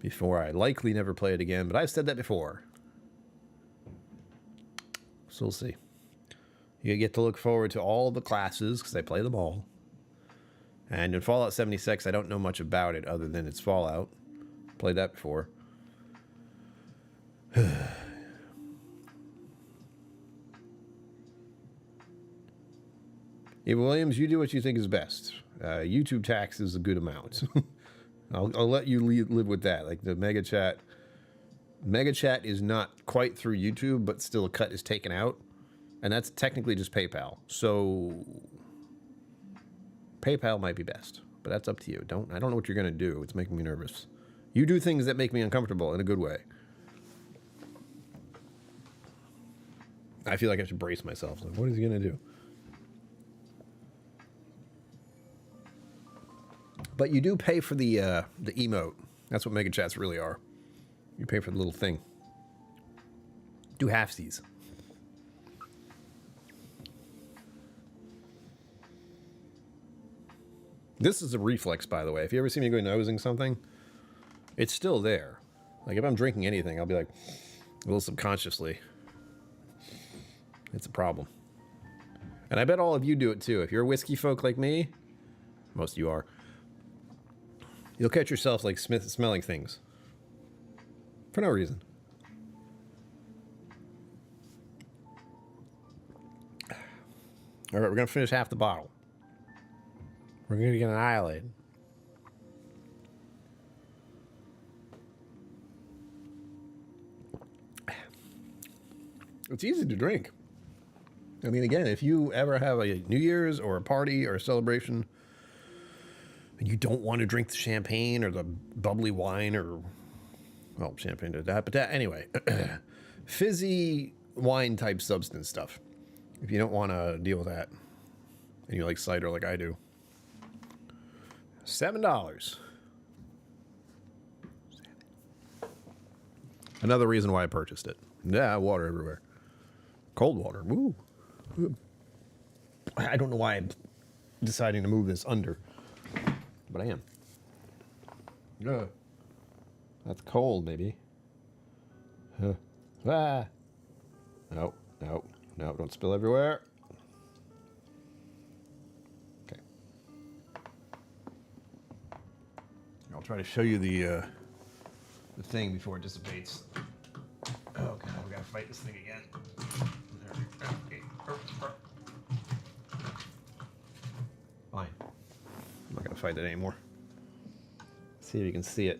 A: before I likely never play it again. But I've said that before. So we'll see. You get to look forward to all the classes because I play them all. And in Fallout 76, I don't know much about it other than it's Fallout. Played that before. Eva Williams, you do what you think is best. YouTube tax is a good amount. I'll let you live with that. Like the Mega Chat. Mega Chat is not quite through YouTube, but still a cut is taken out. And that's technically just PayPal. So PayPal might be best, but that's up to you. I don't know what you're going to do. It's making me nervous. You do things that make me uncomfortable in a good way. I feel like I should brace myself. Like, what is he going to do? But you do pay for the emote. That's what Mega Chats really are. You pay for the little thing. Do halfsies. This is a reflex, by the way. If you ever see me go nosing something, it's still there. Like if I'm drinking anything, I'll be like, a little subconsciously. It's a problem. And I bet all of you do it too. If you're a whiskey folk like me, most of you are, you'll catch yourself like smelling things. For no reason. All right, we're going to finish half the bottle. We're going to get annihilated. It's easy to drink. I mean, again, if you ever have a New Year's or a party or a celebration and you don't want to drink the champagne or the bubbly wine or, well, champagne did that, but that, anyway, fizzy wine type substance stuff. If you don't want to deal with that and you like cider like I do, $7. Another reason why I purchased it. Yeah, water everywhere. Cold water. Woo. I don't know why I'm deciding to move this under, but I am. Yeah. That's cold, baby. Ah. No, no, no, don't spill everywhere. Okay. I'll try to show you the thing before it dissipates. Oh, God, we gotta fight this thing again. Fine. I'm not gonna fight it anymore. See if you can see it.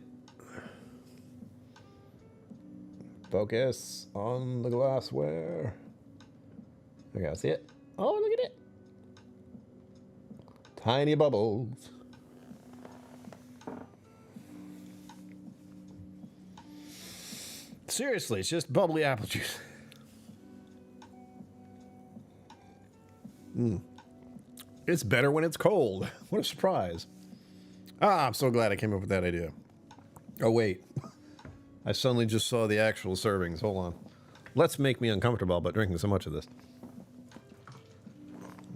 A: Focus on the glassware. Okay, see it? Oh, look at it. Tiny bubbles. Seriously, it's just bubbly apple juice. It's better when it's cold. What a surprise. Ah, I'm so glad I came up with that idea. Oh, wait. I suddenly just saw the actual servings. Hold on. Let's make me uncomfortable about drinking so much of this.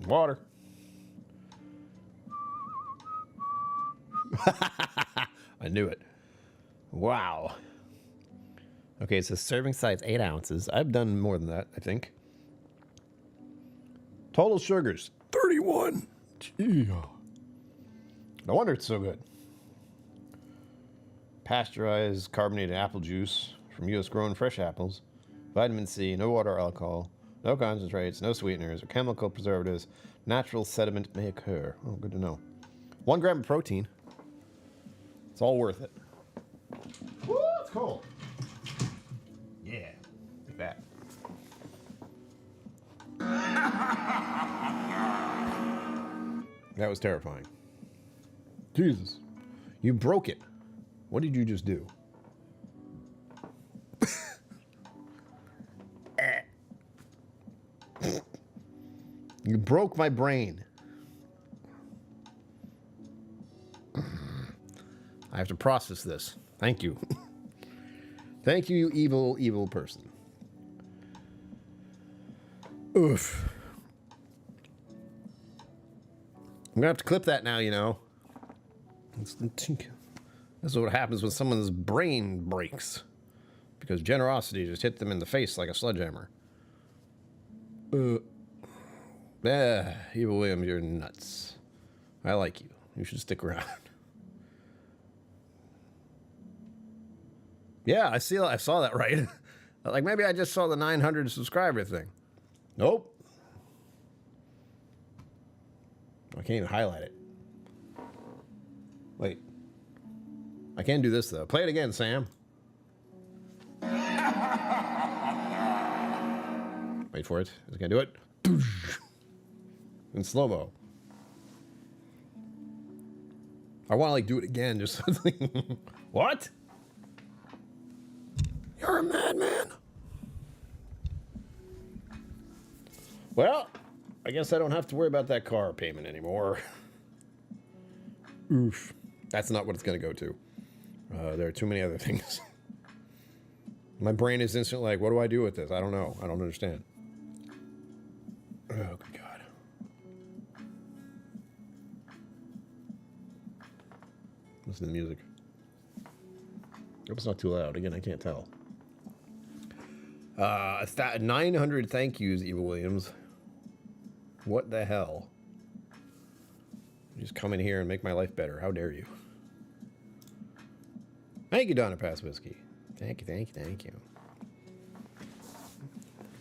A: Water. I knew it. Wow. Okay, so serving size 8 ounces. I've done more than that, I think. Total sugars, 31. Gee. No wonder it's so good. Pasteurized carbonated apple juice from U.S. grown fresh apples. Vitamin C, no water or alcohol, no concentrates, no sweeteners or chemical preservatives. Natural sediment may occur. Oh, good to know. 1 gram of protein. It's all worth it. Woo, it's cold. Yeah, like that. That was terrifying. Jesus. You broke it. What did you just do? You broke my brain. I have to process this. Thank you. Thank you, you evil, evil person. Oof. I'm gonna have to clip that now, you know. This is what happens when someone's brain breaks. Because generosity just hit them in the face like a sledgehammer. Evil William, you're nuts. I like you. You should stick around. Yeah, I saw that right. Like, maybe I just saw the 900 subscriber thing. Nope. I can't even highlight it. Wait. I can do this, though. Play it again, Sam. Wait for it. Is it going to do it? In slow-mo. I want to, like, do it again, just something. What? You're a madman. Well, I guess I don't have to worry about that car payment anymore. Oof. That's not what it's going to go to. There are too many other things. My brain is instantly like, what do I do with this? I don't know. I don't understand. Oh, good God. Listen to the music. Hope it's not too loud. Again, I can't tell. 900 thank yous, Evil Williams. What the hell? You just come in here and make my life better. How dare you? Thank you, Donna Pass Whiskey. Thank you, thank you, thank you.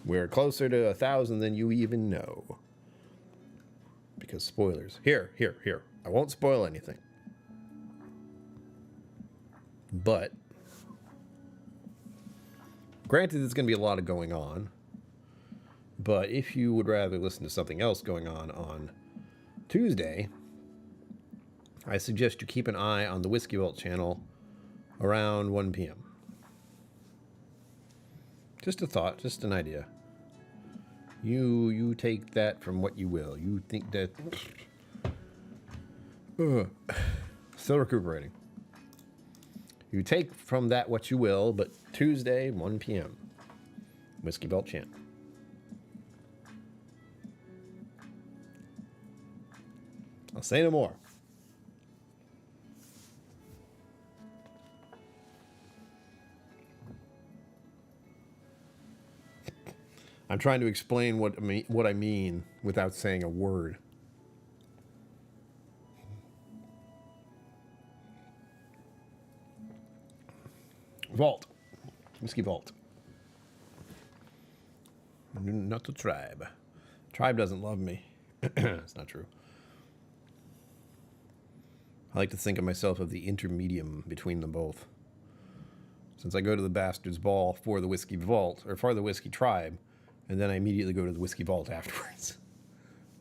A: We're closer to 1,000 than you even know. Because spoilers. Here. I won't spoil anything. But granted, there's going to be a lot of going on. But if you would rather listen to something else going on Tuesday, I suggest you keep an eye on the Whiskey Vault channel around 1 p.m. Just a thought, just an idea. You take that from what you will. You think that... Still recuperating. You take from that what you will, but Tuesday, 1 p.m. Whiskey Vault channel. I'll say no more. I'm trying to explain what I mean without saying a word. Vault. Whiskey Vault. Not the tribe. Tribe doesn't love me. It's not true. I like to think of myself as the intermedium between them both. Since I go to the Bastard's Ball for the Whiskey Vault, or for the Whiskey Tribe, and then I immediately go to the Whiskey Vault afterwards.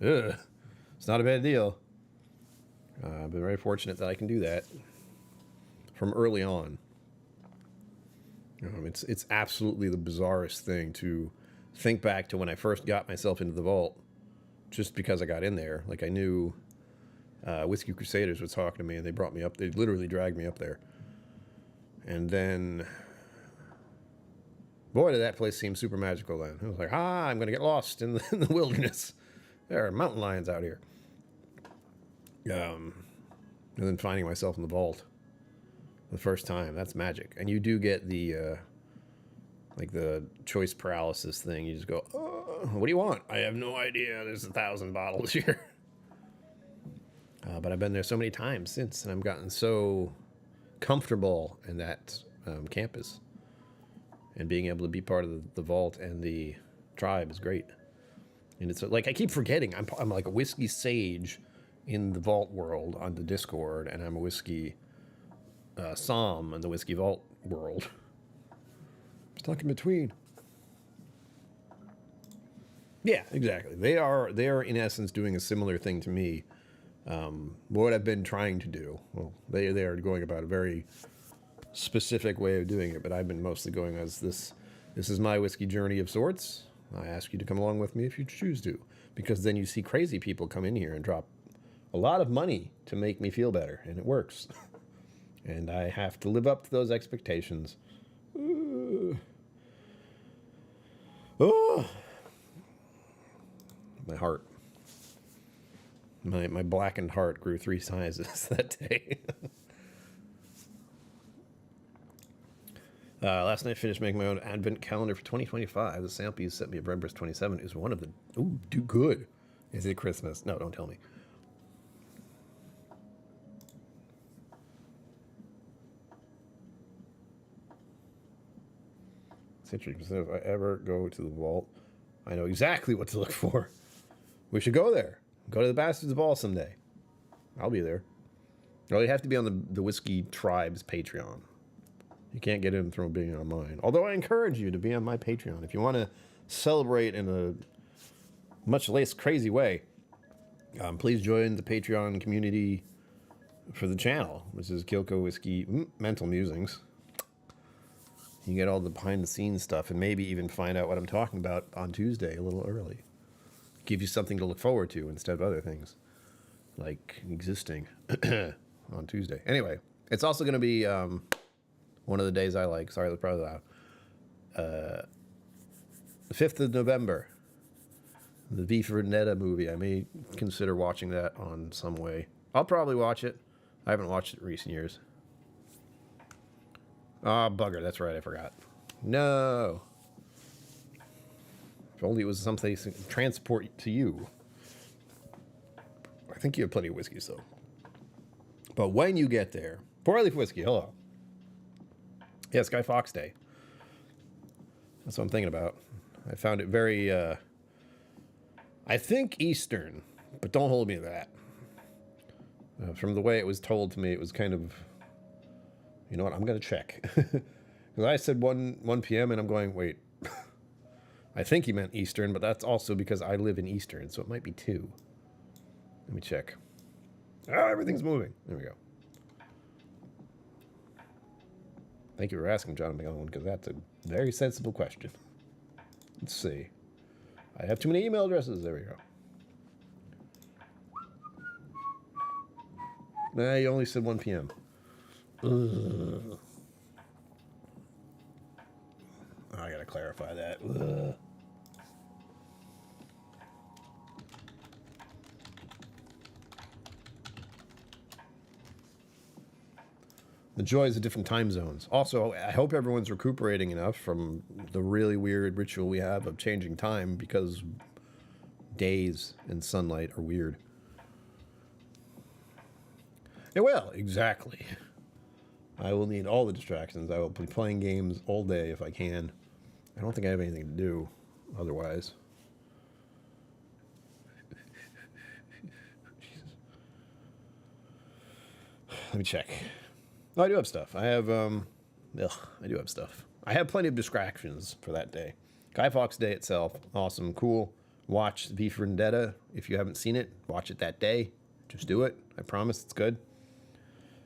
A: Ugh. It's not a bad deal. I've been very fortunate that I can do that from early on. It's absolutely the bizarrest thing to think back to when I first got myself into the vault, just because I got in there. Like, I knew Whiskey Crusaders was talking to me, and they brought me up. They literally dragged me up there. And then, boy, did that place seem super magical then. I was like, I'm going to get lost in the wilderness. There are mountain lions out here. And then finding myself in the vault the first time, that's magic. And you do get the, like the choice paralysis thing. You just go, oh, what do you want? I have no idea. There's 1,000 bottles here. But I've been there so many times since, and I've gotten so comfortable in that campus. And being able to be part of the vault and the tribe is great. And it's like, I keep forgetting, I'm like a whiskey sage in the vault world on the Discord, and I'm a whiskey Psalm in the Whiskey Vault world. Stuck in between. Yeah, exactly. They are in essence doing a similar thing to me. What I've been trying to do. Well, they are going about a very specific way of doing it, but I've been mostly going as this is my whiskey journey of sorts. I ask you to come along with me if you choose to, because then you see crazy people come in here and drop a lot of money to make me feel better, and it works. And I have to live up to those expectations. Oh, my heart. My blackened heart grew 3 sizes that day. Last night I finished making my own advent calendar for 2025. The sample you sent me of Redbreast 27 is one of the... Ooh, do good. Is it Christmas? No, don't tell me. It's interesting. If I ever go to the vault, I know exactly what to look for. We should go there. Go to the Bastards Ball someday. I'll be there. Well, you have to be on the Whiskey Tribe's Patreon. You can't get in from being on mine. Although I encourage you to be on my Patreon. If you want to celebrate in a much less crazy way, please join the Patreon community for the channel, which is KillCo Whiskey Mental Musings. You get all the behind-the-scenes stuff and maybe even find out what I'm talking about on Tuesday a little early. Give you something to look forward to instead of other things, like existing on Tuesday. Anyway, it's also going to be one of the days I like. Sorry, that's probably loud. The 5th of November, the V for Vendetta movie. I may consider watching that on some way. I'll probably watch it. I haven't watched it in recent years. Ah, bugger. That's right. I forgot. No. If only it was something to transport to you. I think you have plenty of whiskeys, though. But when you get there... 4-leaf whiskey, hello. Yeah, Sky Fox Day. That's what I'm thinking about. I found it very... I think Eastern, but don't hold me to that. From the way it was told to me, it was kind of... You know what? I'm going to check. Because I said 1 p.m. and I'm going, wait. I think he meant Eastern, but that's also because I live in Eastern, so it might be 2. Let me check. Ah, everything's moving. There we go. Thank you for asking, John McGowan, because that's a very sensible question. Let's see. I have too many email addresses. There we go. Nah, you only said 1 p.m. Ugh. I gotta clarify that. Ugh. The joys of different time zones. Also, I hope everyone's recuperating enough from the really weird ritual we have of changing time, because days and sunlight are weird. Yeah, well, exactly. I will need all the distractions. I will be playing games all day if I can. I don't think I have anything to do otherwise. Jesus. Let me check. Oh, I do have stuff. I have, I do have stuff. I have plenty of distractions for that day. Guy Fawkes Day itself, awesome, cool. Watch V for Vendetta. If you haven't seen it, watch it that day. Just do it. I promise it's good.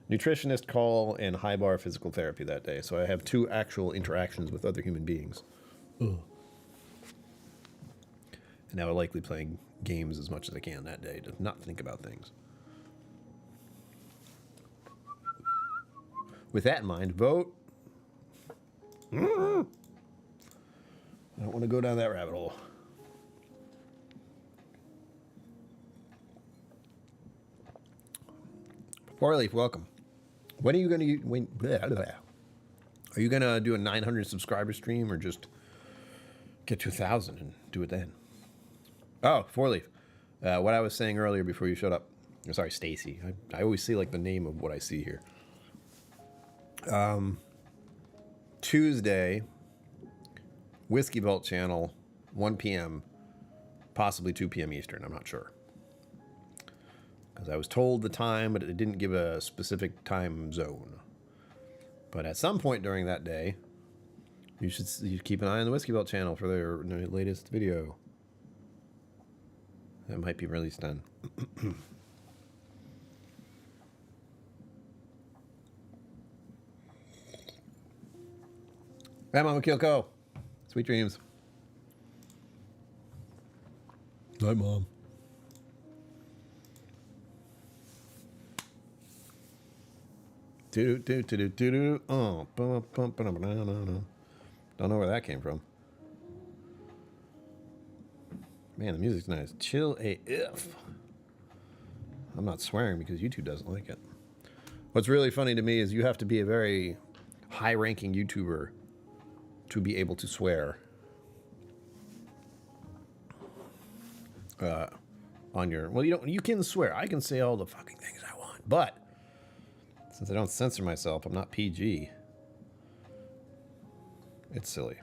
A: Nutritionist call and high bar physical therapy that day. So I have 2 actual interactions with other human beings. Ugh. And I will likely playing games as much as I can that day to not think about things. With that in mind, vote. I don't want to go down that rabbit hole. Four-leaf, welcome. When are you going to... Are you going to do a 900 subscriber stream or just get to 1,000 and do it then? Oh, Four-leaf. What I was saying earlier before you showed up. Oh, sorry, Stacy. I always see like the name of what I see here. Tuesday, Whiskey Vault channel, 1 p.m., possibly 2 p.m. Eastern. I'm not sure. Because I was told the time, but it didn't give a specific time zone. But at some point during that day, you should keep an eye on the Whiskey Vault channel for their latest video. That might be released then. Hi, Mama KillCo. Sweet dreams. Night, Mom. Do. Oh, don't know where that came from. Man, the music's nice. Chill AF. I'm not swearing because YouTube doesn't like it. What's really funny to me is you have to be a very high-ranking YouTuber to be able to swear on your. Well, you can swear. I can say all the fucking things I want, but since I don't censor myself, I'm not PG. It's silly.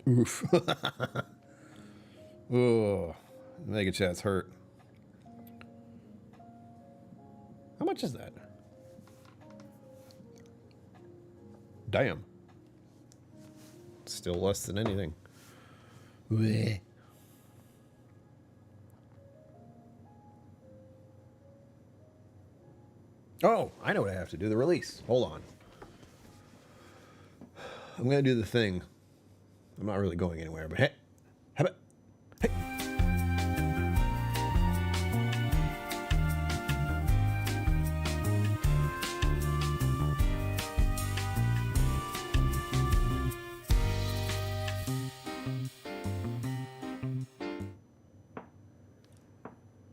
A: Oof. Oh, mega chat's hurt. How much is that? Damn. Still less than anything. Bleh. Oh, I know what I have to do. The release. Hold on. I'm going to do the thing. I'm not really going anywhere, but hey. How about... Hey.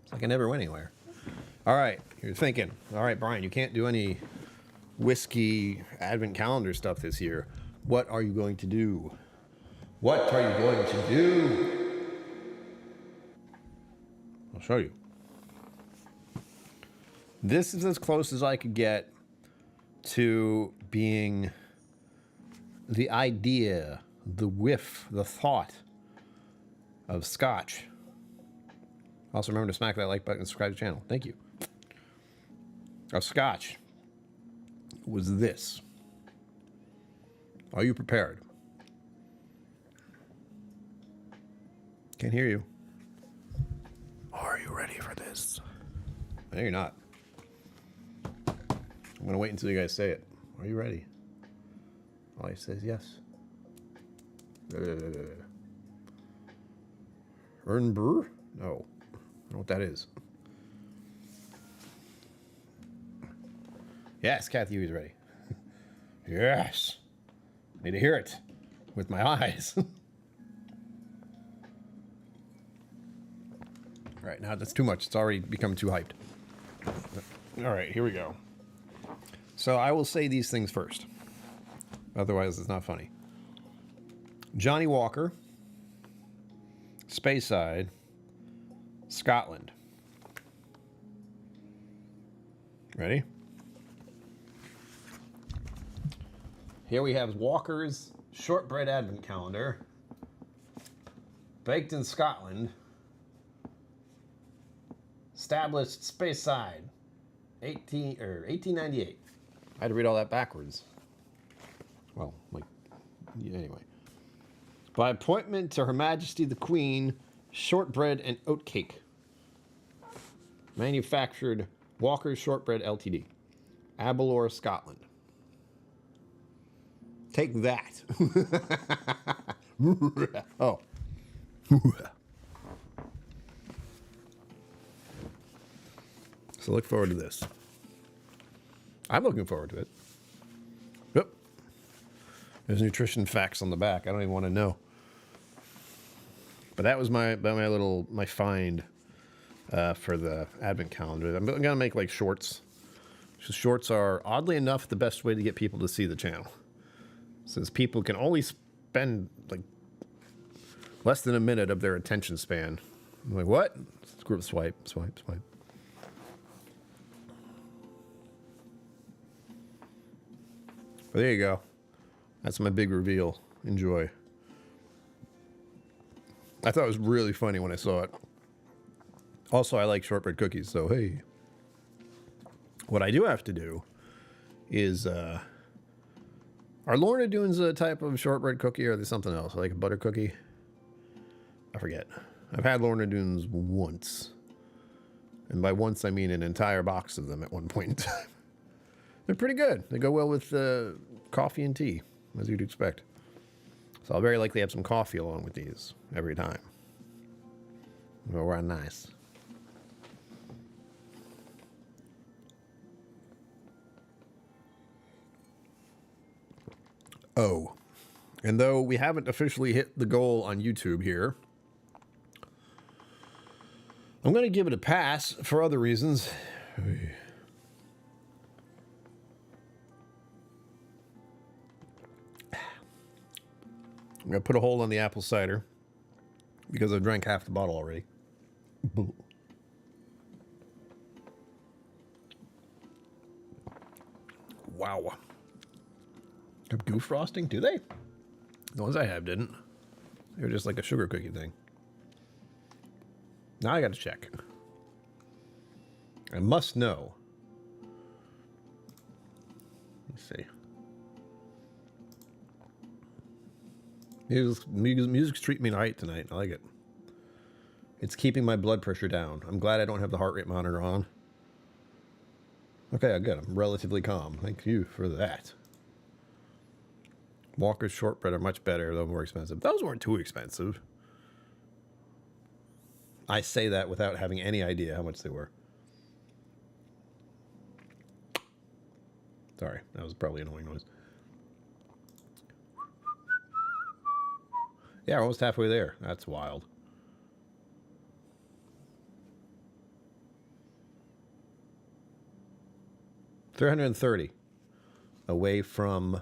A: It's like I never went anywhere. All right, you're thinking, all right, Brian, you can't do any whiskey advent calendar stuff this year. What are you going to do? What are you going to do? I'll show you. This is as close as I could get to being the idea, the whiff, the thought of Scotch. Also, remember to smack that like button and subscribe to the channel. Thank you. Of Scotch was this. Are you prepared? Can't hear you. Are you ready for this? No, you're not. I'm going to wait until you guys say it. Are you ready? All he says yes. Ernbrr? No. I don't know what that is. Yes, Kathy Huey's ready. Yes. Need to hear it with my eyes. All right, now that's too much. It's already become too hyped. All right, here we go. So I will say these things first. Otherwise, it's not funny. Johnny Walker, Speyside, Scotland. Ready? Here we have Walker's Shortbread Advent Calendar, baked in Scotland, established Speyside, 1898. I had to read all that backwards. Well, like, yeah, anyway. By appointment to Her Majesty the Queen, shortbread and oatcake. Manufactured Walker's Shortbread Ltd. Aberlour, Scotland. Take that. Oh. So look forward to this. I'm looking forward to it. Yep. There's nutrition facts on the back. I don't even want to know. But that was my find for the advent calendar. I'm gonna make like shorts. So shorts are oddly enough the best way to get people to see the channel, since people can only spend like less than a minute of their attention span. I'm like, what? Swipe. But there you go. That's my big reveal. Enjoy. I thought it was really funny when I saw it. Also, I like shortbread cookies, so hey. What I do have to do is, are Lorna Doones a type of shortbread cookie, or are they something else? Like a butter cookie? I forget. I've had Lorna Doones once. And by once, I mean an entire box of them at one point in time. They're pretty good. They go well with coffee and tea, as you'd expect. So I'll very likely have some coffee along with these every time. Well, we're nice. Oh, and though we haven't officially hit the goal on YouTube here, I'm going to give it a pass for other reasons. I'm going to put a hold on the apple cider because I've drank half the bottle already. Wow. Have goof frosting? Do they? The ones I have didn't. They were just like a sugar cookie thing. Now I got to check. I must know. Let's see. Music's treating me right tonight. I like it. It's keeping my blood pressure down. I'm glad I don't have the heart rate monitor on. Okay, good. I'm relatively calm. Thank you for that. Walker's shortbread are much better, though more expensive. Those weren't too expensive. I say that without having any idea how much they were. Sorry, that was probably an annoying noise. Yeah, we're almost halfway there. That's wild. $330 away from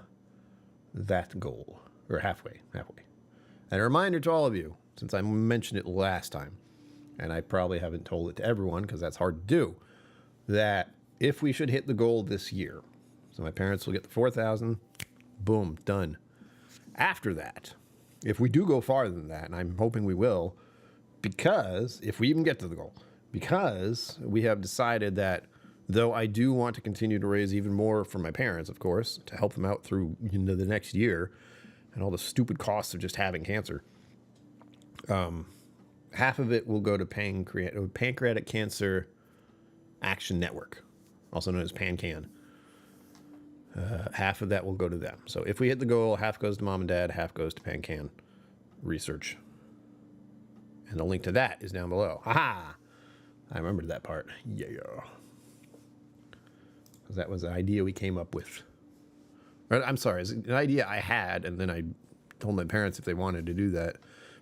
A: that goal, or halfway. And a reminder to all of you, since I mentioned it last time, and I probably haven't told it to everyone because that's hard to do, that if we should hit the goal this year, so my parents will get the 4,000, boom, done. After that, if we do go farther than that, and I'm hoping we will, because if we even get to the goal, because we have decided that though I do want to continue to raise even more for my parents, of course, to help them out through the next year and all the stupid costs of just having cancer, half of it will go to Pancreatic Cancer Action Network, also known as PanCan. Half of that will go to them. So if we hit the goal, half goes to mom and dad, half goes to PanCan research. And the link to that is down below. Ha! I remembered that part. Yeah. Because that was an idea we came up with. Or, I'm sorry, it's an idea I had, and then I told my parents if they wanted to do that.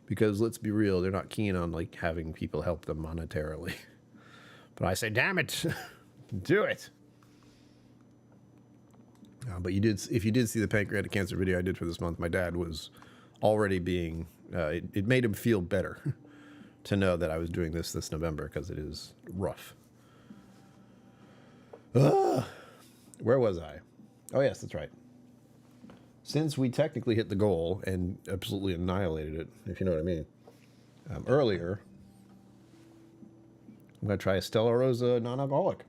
A: Because let's be real, they're not keen on like having people help them monetarily. But I say, damn it, do it. But if you did see the pancreatic cancer video I did for this month, my dad was already being, it made him feel better to know that I was doing this November, because it is rough. Where was I? Oh, yes, that's right. Since we technically hit the goal and absolutely annihilated it, if you know what I mean, earlier, I'm going to try a Stella Rosa non-alcoholic.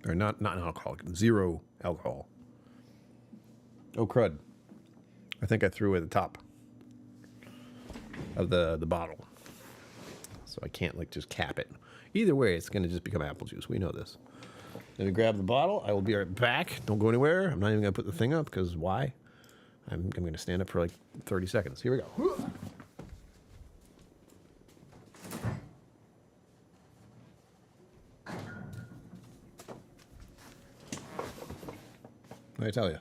A: Or not non-alcoholic, zero alcohol. Oh, crud. I think I threw away the top of the bottle. So I can't, like, just cap it. Either way, it's going to just become apple juice. We know this. Let me grab the bottle. I will be right back. Don't go anywhere. I'm not even going to put the thing up, because why? I'm going to stand up for, like, 30 seconds. Here we go. I tell you.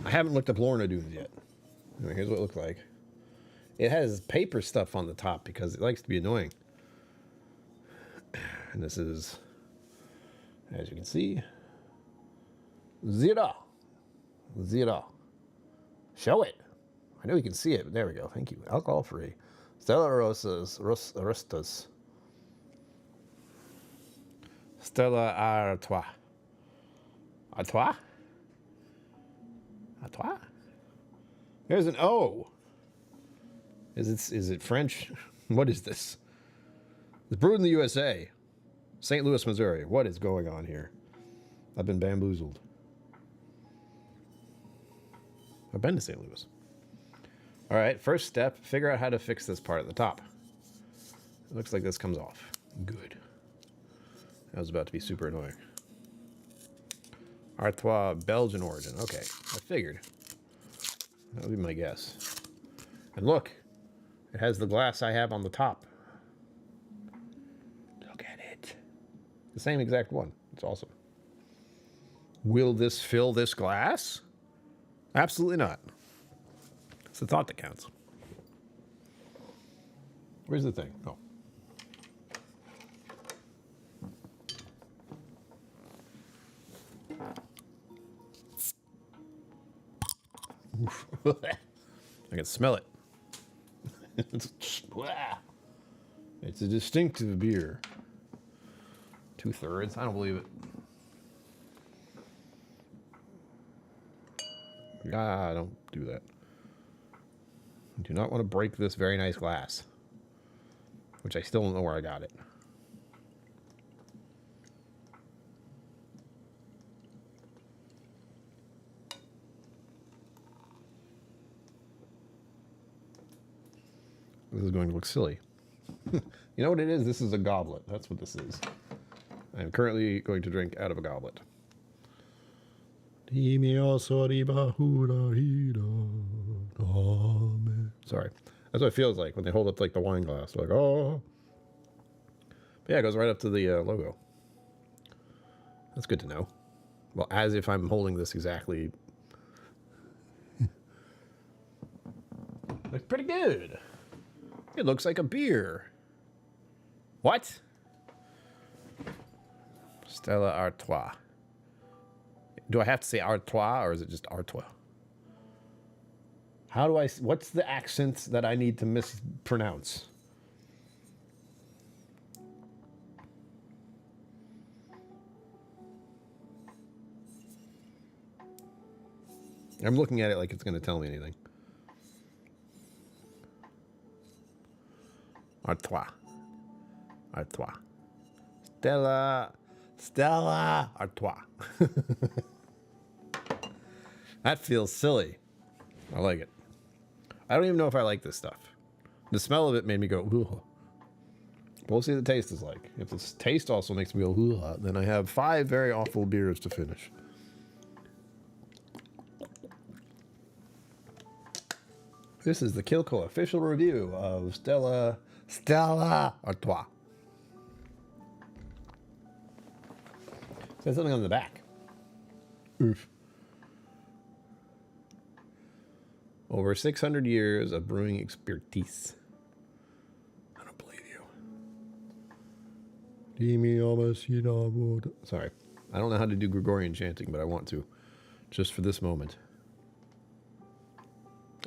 A: I haven't looked up Lorna Dunes yet. Here's what it looks like. It has paper stuff on the top because it likes to be annoying. And this is, as you can see, zero. Show it. I know you can see it, but there we go. Thank you. Alcohol free. Stella Rostas. Stella Artois. Artois? Artois? There's an O. Is it French? What is this? It's brewed in the USA. St. Louis, Missouri. What is going on here? I've been bamboozled. I've been to St. Louis. All right, first step, figure out how to fix this part at the top. It looks like this comes off. Good. That was about to be super annoying. Artois, Belgian origin. Okay, I figured. That would be my guess. And look, it has the glass I have on the top. Look at it. The same exact one. It's awesome. Will this fill this glass? Absolutely not. It's the thought that counts. Where's the thing? Oh. I can smell it. It's a distinctive beer. 2/3. I don't believe it. Ah, don't do that. I do not want to break this very nice glass, which I still don't know where I got it. This is going to look silly. You know what it is? This is a goblet. That's what this is. I'm currently going to drink out of a goblet. Sorry. That's what it feels like when they hold up like the wine glass. Like, oh. But yeah, it goes right up to the logo. That's good to know. Well, as if I'm holding this exactly. Looks pretty good. It looks like a beer. What? Stella Artois. Do I have to say Artois or is it just Artois? How do I... What's the accent that I need to mispronounce? I'm looking at it like it's going to tell me anything. Artois. Artois. Stella Artois. That feels silly. I like it. I don't even know if I like this stuff. The smell of it made me go, ooh. We'll see what the taste is like. If the taste also makes me go, ooh, then I have 5 very awful beers to finish. This is the KillCo official review of Stella Artois. There's something on the back. Oof. Over 600 years of brewing expertise. I don't believe you. Sorry. I don't know how to do Gregorian chanting, but I want to. Just for this moment.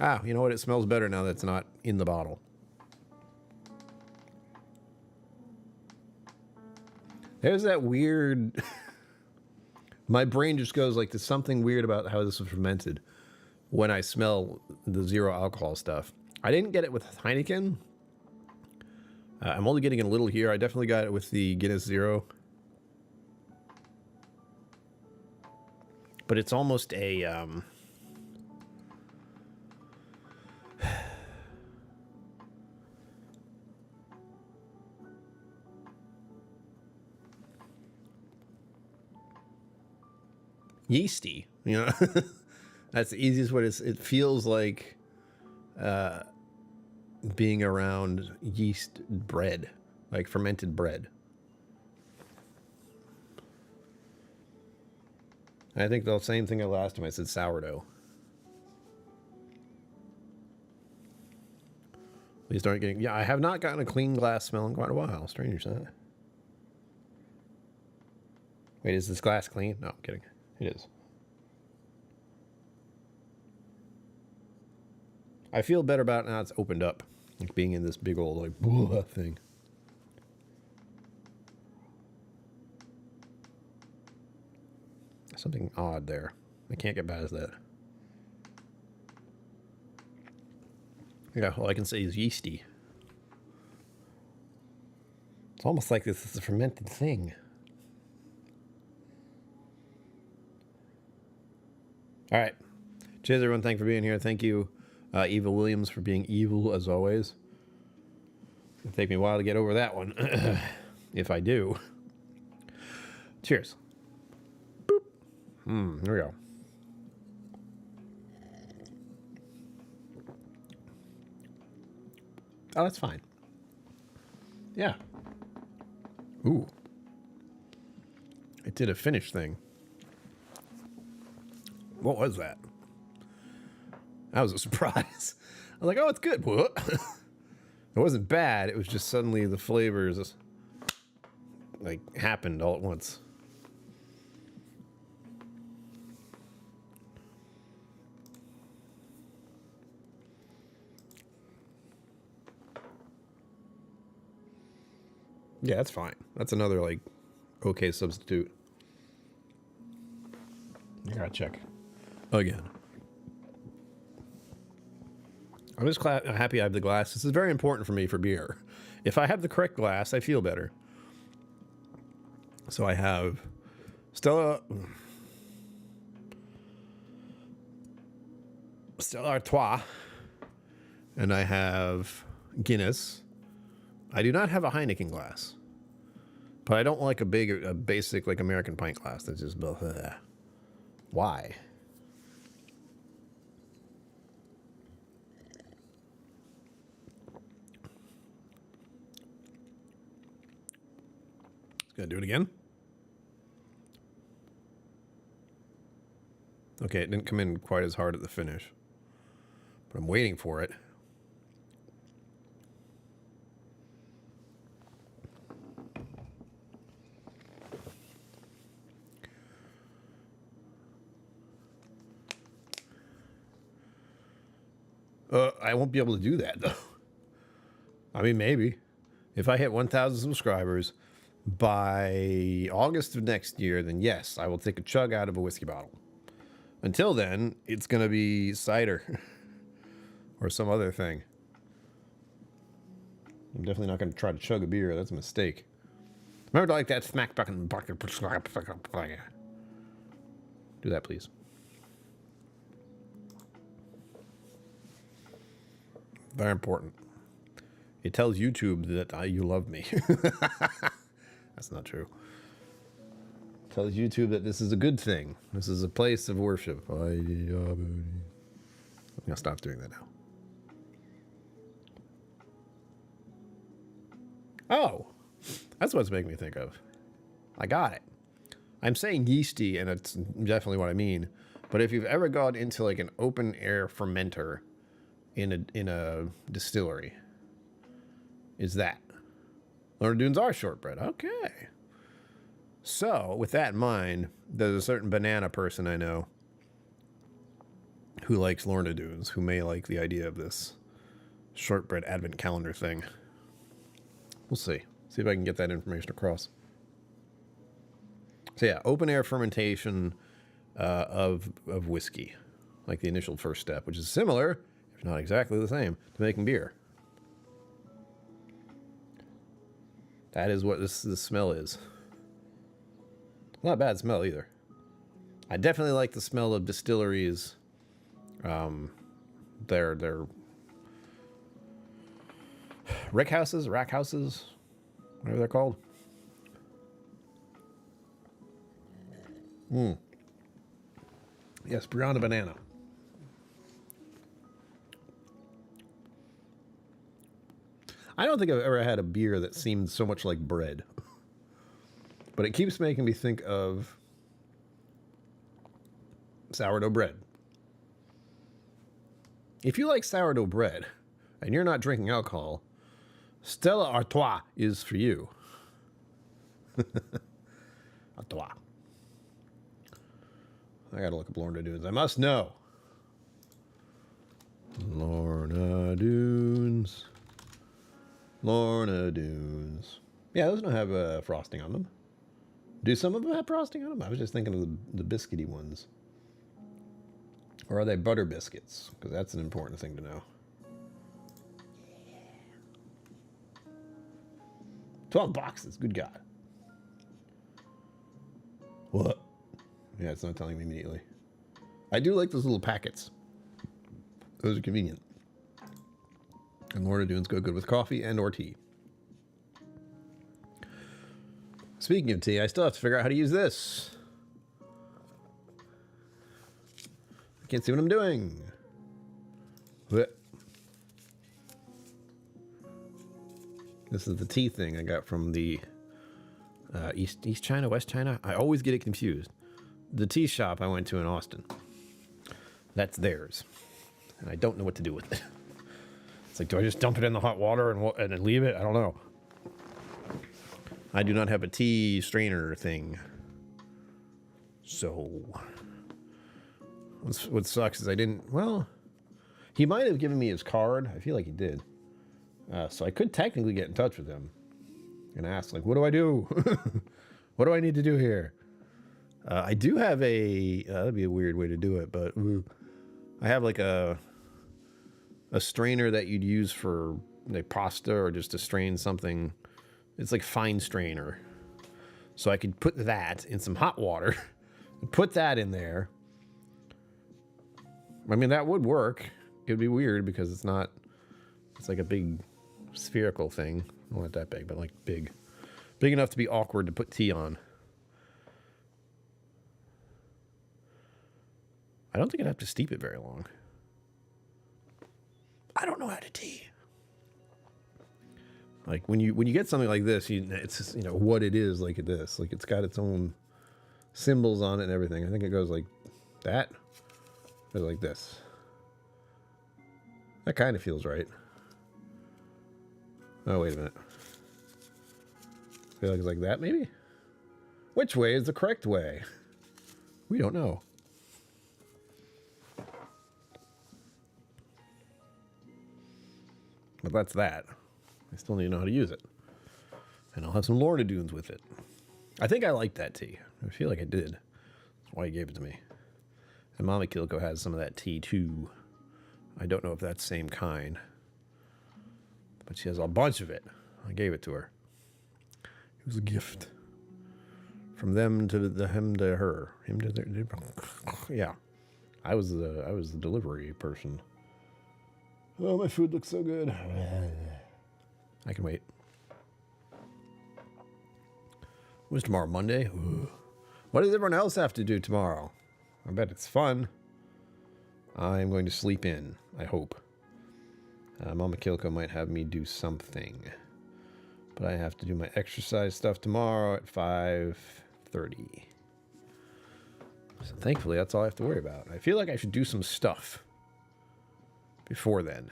A: Ah, you know what? It smells better now that it's not in the bottle. There's that weird... My brain just goes like, there's something weird about how this was fermented when I smell the zero alcohol stuff. I didn't get it with Heineken. I'm only getting it a little here. I definitely got it with the Guinness Zero. But it's almost a... yeasty, you know. That's the easiest way. It feels like being around yeast bread, like fermented bread. I think the same thing last time I said sourdough. Please start getting... Yeah, I have not gotten a clean glass smell in quite a while. Strange, huh? Wait, is this glass clean? No, I'm kidding. It is. I feel better about it now it's opened up. Like being in this big old, like, blah thing. Something odd there. I can't get past that. Yeah, all I can say is yeasty. It's almost like this is a fermented thing. All right. Cheers, everyone. Thanks for being here. Thank you, Eva Williams, for being evil, as always. It'll take me a while to get over that one. If I do. Cheers. Boop. There we go. Oh, that's fine. Yeah. Ooh. It did a finish thing. What was that? That was a surprise. I was like, oh, it's good. What? It wasn't bad. It was just suddenly the flavors like happened all at once. Yeah, that's fine. That's another like okay substitute. I gotta check again. I'm just happy I have the glass. This is very important for me for beer. If I have the correct glass, I feel better. So I have Stella Artois, and I have Guinness. I do not have a Heineken glass, but I don't like a basic like American pint glass. That's just why? Gonna do it again. Okay, it didn't come in quite as hard at the finish, but I'm waiting for it. I won't be able to do that though. I mean, maybe if I hit 1,000 subscribers by August of next year, then yes, I will take a chug out of a whiskey bottle. Until then, it's going to be cider or some other thing. I'm definitely not going to try to chug a beer. That's a mistake. Remember to like that smack fucking bucket. Do that, please. Very important. It tells YouTube that you love me. That's not true. It tells YouTube that this is a good thing. This is a place of worship. I'm gonna stop doing that now. Oh, that's what it's making me think of. I got it. I'm saying yeasty, and it's definitely what I mean. But if you've ever gone into like an open air fermenter in a distillery, is that Lorna Doones are shortbread? Okay. So with that in mind, there's a certain banana person I know who likes Lorna Doones, who may like the idea of this shortbread advent calendar thing. We'll see. See if I can get that information across. So yeah, open air fermentation of whiskey, like the initial first step, which is similar, if not exactly the same, to making beer. That is what this smell is. Not a bad smell either. I definitely like the smell of distilleries. Their rack houses, whatever they're called. Yes, Brianna banana. I don't think I've ever had a beer that seemed so much like bread. But it keeps making me think of sourdough bread. If you like sourdough bread and you're not drinking alcohol, Stella Artois is for you. Artois. I gotta look up Lorna Doones. I must know. Lorna Doones. Lorna Doones. Yeah, those don't have frosting on them. Do some of them have frosting on them? I was just thinking of the biscuity ones. Or are they butter biscuits? Because that's an important thing to know. 12 boxes, good God. What? Yeah, it's not telling me immediately. I do like those little packets. Those are convenient. And Lorna Doones go good with coffee and or tea. Speaking of tea, I still have to figure out how to use this. I can't see what I'm doing. Blech. This is the tea thing I got from the East China, West China. I always get it confused. The tea shop I went to in Austin. That's theirs. And I don't know what to do with it. It's like, do I just dump it in the hot water and then leave it? I don't know. I do not have a tea strainer thing. So, what sucks is I didn't, well, he might have given me his card. I feel like he did. So I could technically get in touch with him and ask, like, what do I do? What do I need to do here? I do have that'd be a weird way to do it, but I have like a strainer that you'd use for like pasta or just to strain something. It's like fine strainer. So I could put that in some hot water and put that in there. I mean, that would work. It would be weird because it's like a big spherical thing. Well, not that big, but like big enough to be awkward to put tea on. I don't think I'd have to steep it very long. I don't know how to tea. Like when you get something like this, it's just, what it is like this. Like it's got its own symbols on it and everything. I think it goes like that. Or like this. That kind of feels right. Oh, wait a minute. I feel like it's like that, maybe? Which way is the correct way? We don't know. But that's that. I still need to know how to use it. And I'll have some Lorna-Dunes with it. I think I like that tea. I feel like I did. That's why he gave it to me. And Mama KillCo has some of that tea too. I don't know if that's the same kind. But she has a bunch of it. I gave it to her. It was a gift. From them to him to her. Him to their, yeah. I was the delivery person. Oh, my food looks so good. I can wait. What's tomorrow? Monday? Ooh. What does everyone else have to do tomorrow? I bet it's fun. I'm going to sleep in, I hope. Mama KillCo might have me do something. But I have to do my exercise stuff tomorrow at 5:30. So thankfully, that's all I have to worry about. I feel like I should do some stuff before then.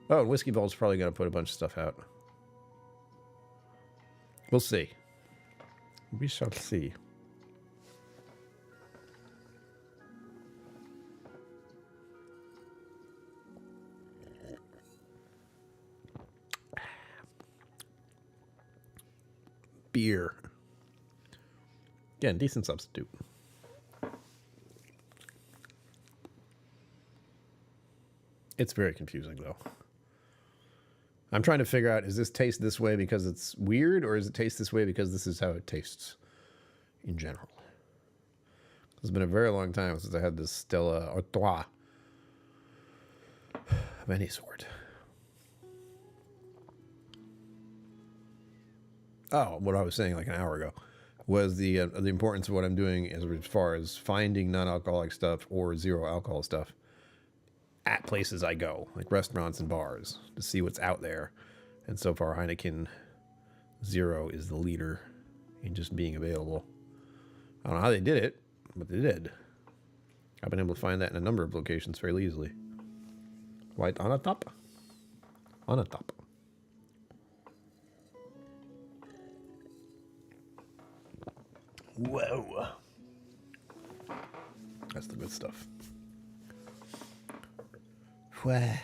A: Oh, and Whiskey Ball's probably going to put a bunch of stuff out. We'll see. We shall see. Beer. Again, decent substitute. It's very confusing, though. I'm trying to figure out, is this taste this way because it's weird, or is it taste this way because this is how it tastes in general? It's been a very long time since I had this Stella Artois of any sort. Oh, what I was saying like an hour ago was the importance of what I'm doing as far as finding non-alcoholic stuff or zero alcohol stuff at places I go, like restaurants and bars, to see what's out there. And so far, Heineken Zero is the leader in just being available. I don't know how they did it, but they did. I've been able to find that in a number of locations fairly easily. White on a top. On a top. Whoa. That's the good stuff. Trying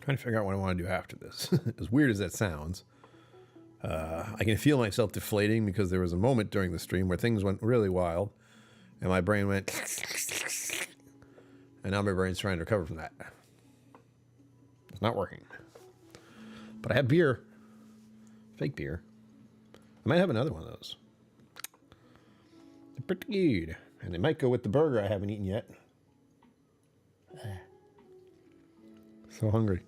A: to figure out what I want to do after this. As weird as that sounds, I can feel myself deflating because there was a moment during the stream where things went really wild and my brain went and now my brain's trying to recover from that. It's not working. But I have beer. Fake beer. I might have another one of those. They're pretty good. And they might go with the burger I haven't eaten yet. So hungry.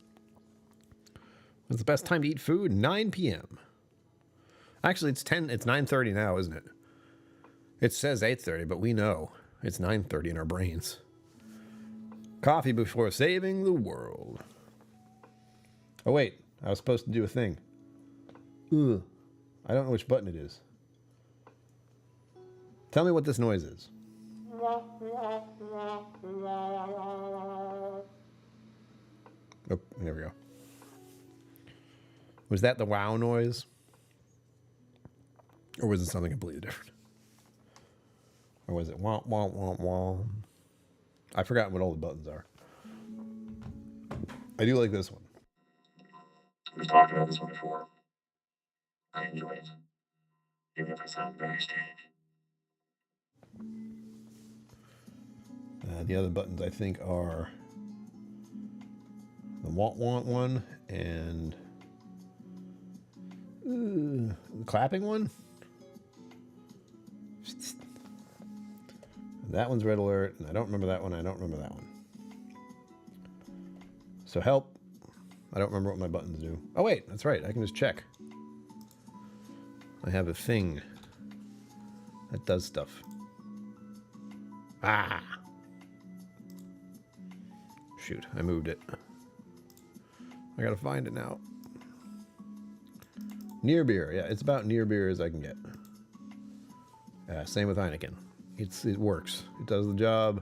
A: When's the best time to eat food? 9 p.m. Actually, it's 9:30 now, isn't it? It says 8:30, but we know it's 9:30 in our brains. Coffee before saving the world. Oh, wait. I was supposed to do a thing. Ugh. I don't know which button it is. Tell me what this noise is. Oh, there we go. Was that the wow noise? Or was it something completely different? Or was it womp, womp, womp, womp? I forgot what all the buttons are. I do like this one.
C: We've talked about this one before. I enjoy it. Even if I sound very strange.
A: The other buttons I think are the want one and the clapping one. That one's red alert, and I don't remember that one. I don't remember that one. So help. I don't remember what my buttons do. Oh wait, that's right. I can just check. I have a thing that does stuff. Ah! Shoot, I moved it. I gotta find it now. Near beer, yeah, it's about near beer as I can get. Same with Heineken. It works. It does the job.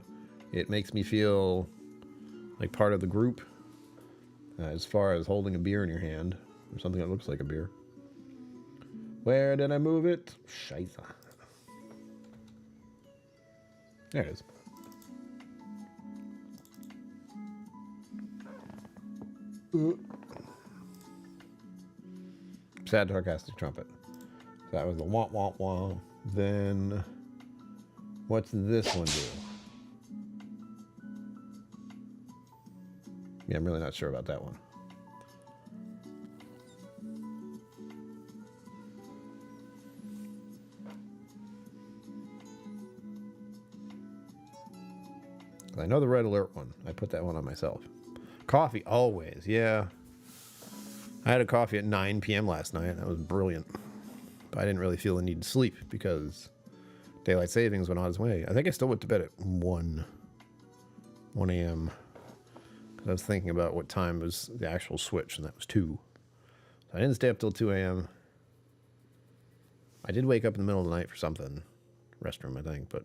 A: It makes me feel like part of the group. As far as holding a beer in your hand, or something that looks like a beer. Where did I move it? Scheiße. There it is. Sad sarcastic trumpet. So that was the womp womp womp. Then what's this one do? Yeah, I'm really not sure about that one. I know the red alert one. I put that one on myself. Coffee, always. Yeah. I had a coffee at 9 p.m. last night. That was brilliant. But I didn't really feel the need to sleep because daylight savings went on its way. I think I still went to bed at 1 a.m. I was thinking about what time was the actual switch, and that was 2. So I didn't stay up till 2 a.m. I did wake up in the middle of the night for something. Restroom, I think, but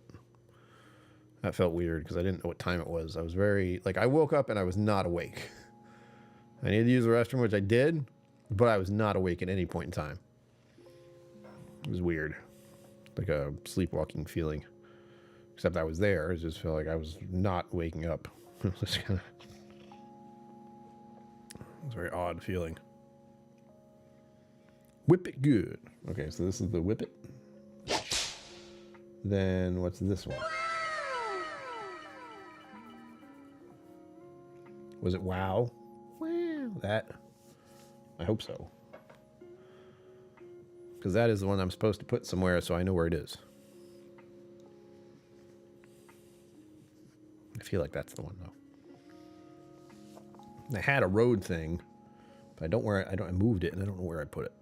A: that felt weird because I didn't know what time it was. I was I woke up and I was not awake. I needed to use the restroom, which I did, but I was not awake at any point in time. It was weird. Like a sleepwalking feeling. Except I was there. I just felt like I was not waking up. It was just kind of... It was a very odd feeling. Whip it good. Okay, so this is the whip it. Then what's this one? Was it wow? Wow. That? I hope so. Because that is the one I'm supposed to put somewhere so I know where it is. I feel like that's the one though. I had a road thing, but I moved it and I don't know where I put it.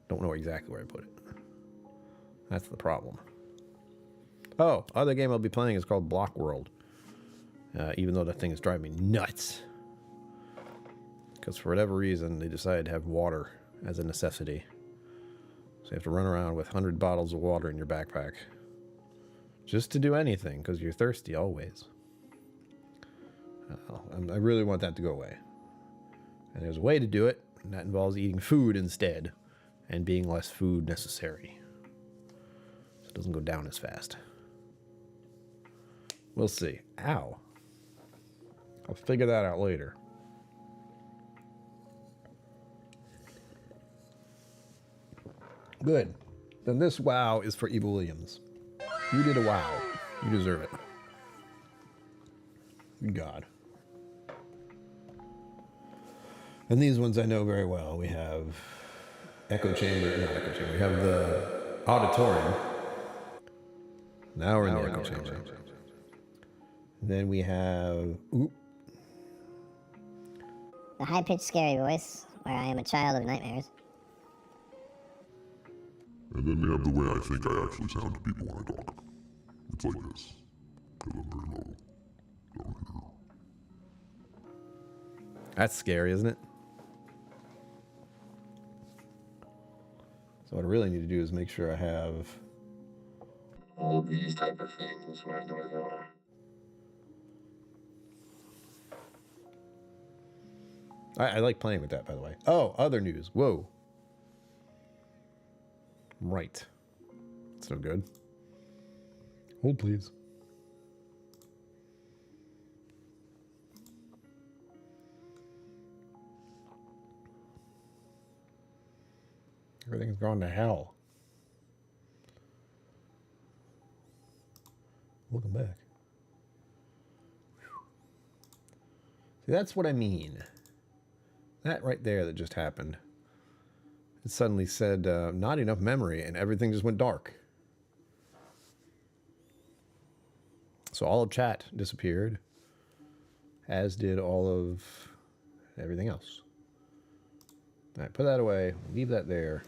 A: Don't know exactly where I put it. That's the problem. Oh, other game I'll be playing is called Block World. Even though that thing is driving me nuts. Because for whatever reason, they decided to have water as a necessity. So you have to run around with 100 bottles of water in your backpack. Just to do anything, because you're thirsty always. I really want that to go away. And there's a way to do it, and that involves eating food instead, and being less food necessary. So it doesn't go down as fast. We'll see. Ow. I'll figure that out later. Good. Then this wow is for Eva Williams. You did a wow. You deserve it. Good God. And these ones I know very well. We have Echo Chamber. Not Echo Chamber. We have the Auditorium. Now we're in the Echo Chamber. Then we have... Oop.
D: The high-pitched scary voice, where I am a child of nightmares.
C: And then we have the way I think I actually sound to people when I talk. It's like this. Because I'm very low.
A: That's scary, isn't it? So what I really need to do is make sure I have...
C: all these type of things when I know where they are.
A: I like playing with that, by the way. Oh, other news. Whoa. Right. That's no good. Hold, please. Everything's gone to hell. Welcome back. See, that's what I mean. That right there that just happened. It suddenly said, not enough memory, and everything just went dark. So all of chat disappeared, as did all of everything else. All right, put that away. Leave that there.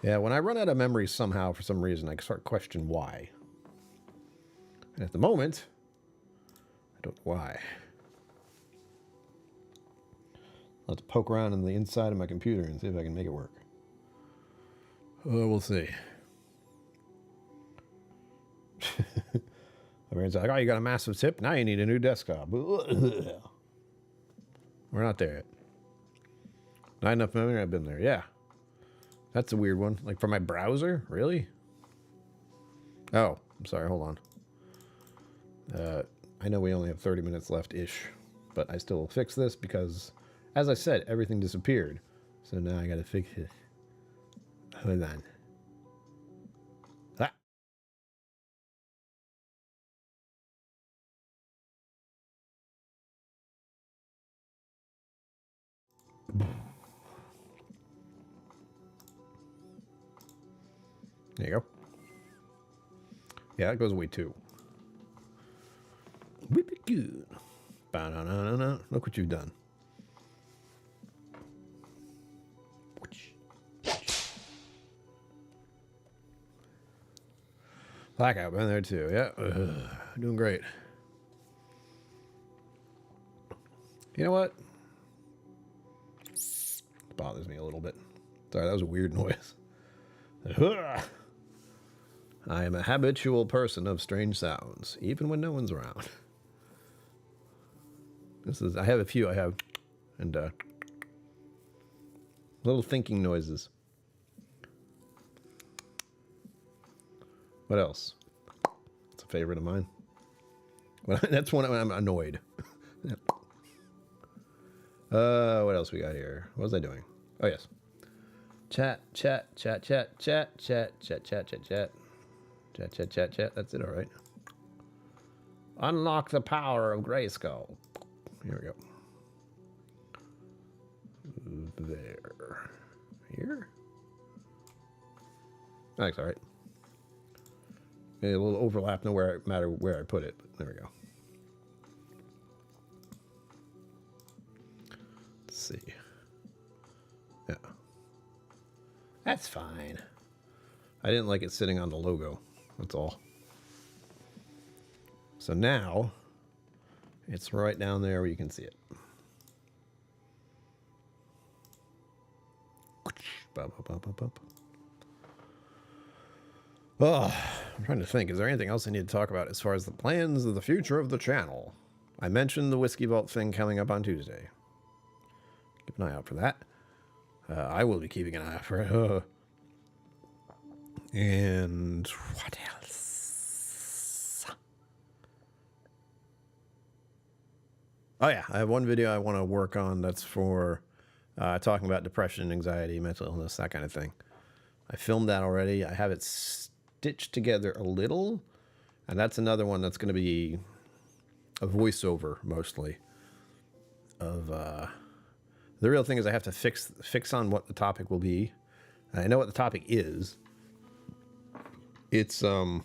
A: Yeah, when I run out of memory somehow, for some reason, I start to question why. And at the moment, I don't know why. I'll have to poke around in the inside of my computer and see if I can make it work. We'll see. My brain's like, oh, you got a massive tip? Now you need a new desktop. We're not there yet. Not enough memory? I've been there. Yeah. That's a weird one. Like for my browser? Really? Oh, I'm sorry. Hold on. I know we only have 30 minutes left-ish, but I still will fix this because, as I said, everything disappeared. So now I got to fix it. Hold on. Ah. There you go. Yeah, that goes away too. Whip it good. Ba-da-da-da-da. Look what you've done. Blackout been there too. Yeah, doing great. You know what? It bothers me a little bit. Sorry, that was a weird noise. I am a habitual person of strange sounds, even when no one's around. I have a few. I have, and little thinking noises. What else? It's a favorite of mine. Well, that's when I'm annoyed. What else we got here? What was I doing? Oh yes. Chat. Chat. That's it, all right. Unlock the power of Grayskull. Here we go. There. Here? That's all right. A little overlap, no matter where I put it, but there we go. Let's see. Yeah. That's fine. I didn't like it sitting on the logo. That's all. So now, it's right down there where you can see it. Oh, I'm trying to think. Is there anything else I need to talk about as far as the plans of the future of the channel? I mentioned the Whiskey Vault thing coming up on Tuesday. Keep an eye out for that. I will be keeping an eye out for it. And what else? Oh yeah, I have one video I want to work on that's for talking about depression, anxiety, mental illness, that kind of thing. I filmed that already. I have it stitched together a little, and that's another one that's going to be a voiceover mostly. Of the real thing is I have to fix on what the topic will be. I know what the topic is. It's the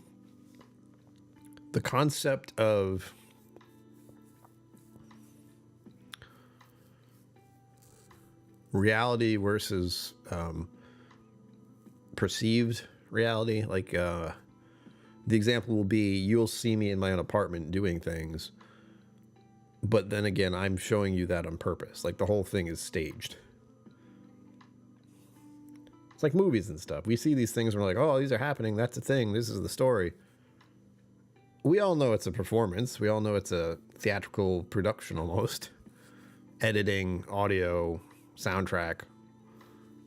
A: concept of reality versus perceived reality. Like the example will be, you'll see me in my own apartment doing things, But then again, I'm showing you that on purpose. Like, the whole thing is staged. It's like movies and stuff. We see these things and we're like, oh, these are happening. That's a thing. This is the story. We all know it's a performance. We all know it's a theatrical production almost. Editing, audio, soundtrack,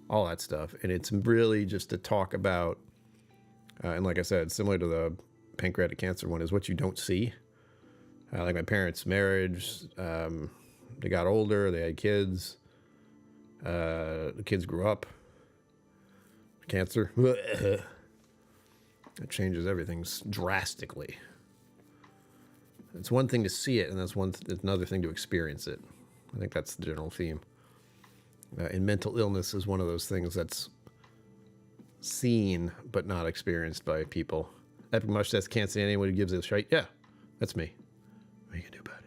A: all that stuff. And it's really just to talk about, and like I said, similar to the pancreatic cancer one, is what you don't see. Like my parents' marriage, they got older, they had kids. The kids grew up. Cancer. It changes everything drastically. It's one thing to see it, and it's another thing to experience it. I think that's the general theme. And mental illness is one of those things that's seen but not experienced by people. Epic Mush says, can't see anyone who gives it a shite. Yeah, that's me. What are you going to do about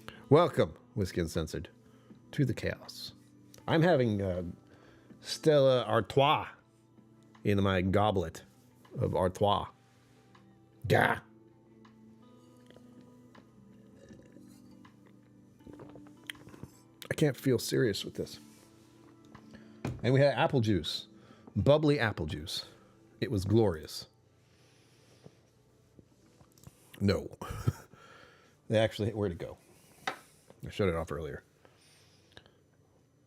A: it? Welcome, Whiskey Uncensored, to the chaos. I'm having Stella Artois in my goblet of Artois. Gah! I can't feel serious with this. And we had apple juice. Bubbly apple juice. It was glorious. No. They actually, where'd it go? I shut it off earlier.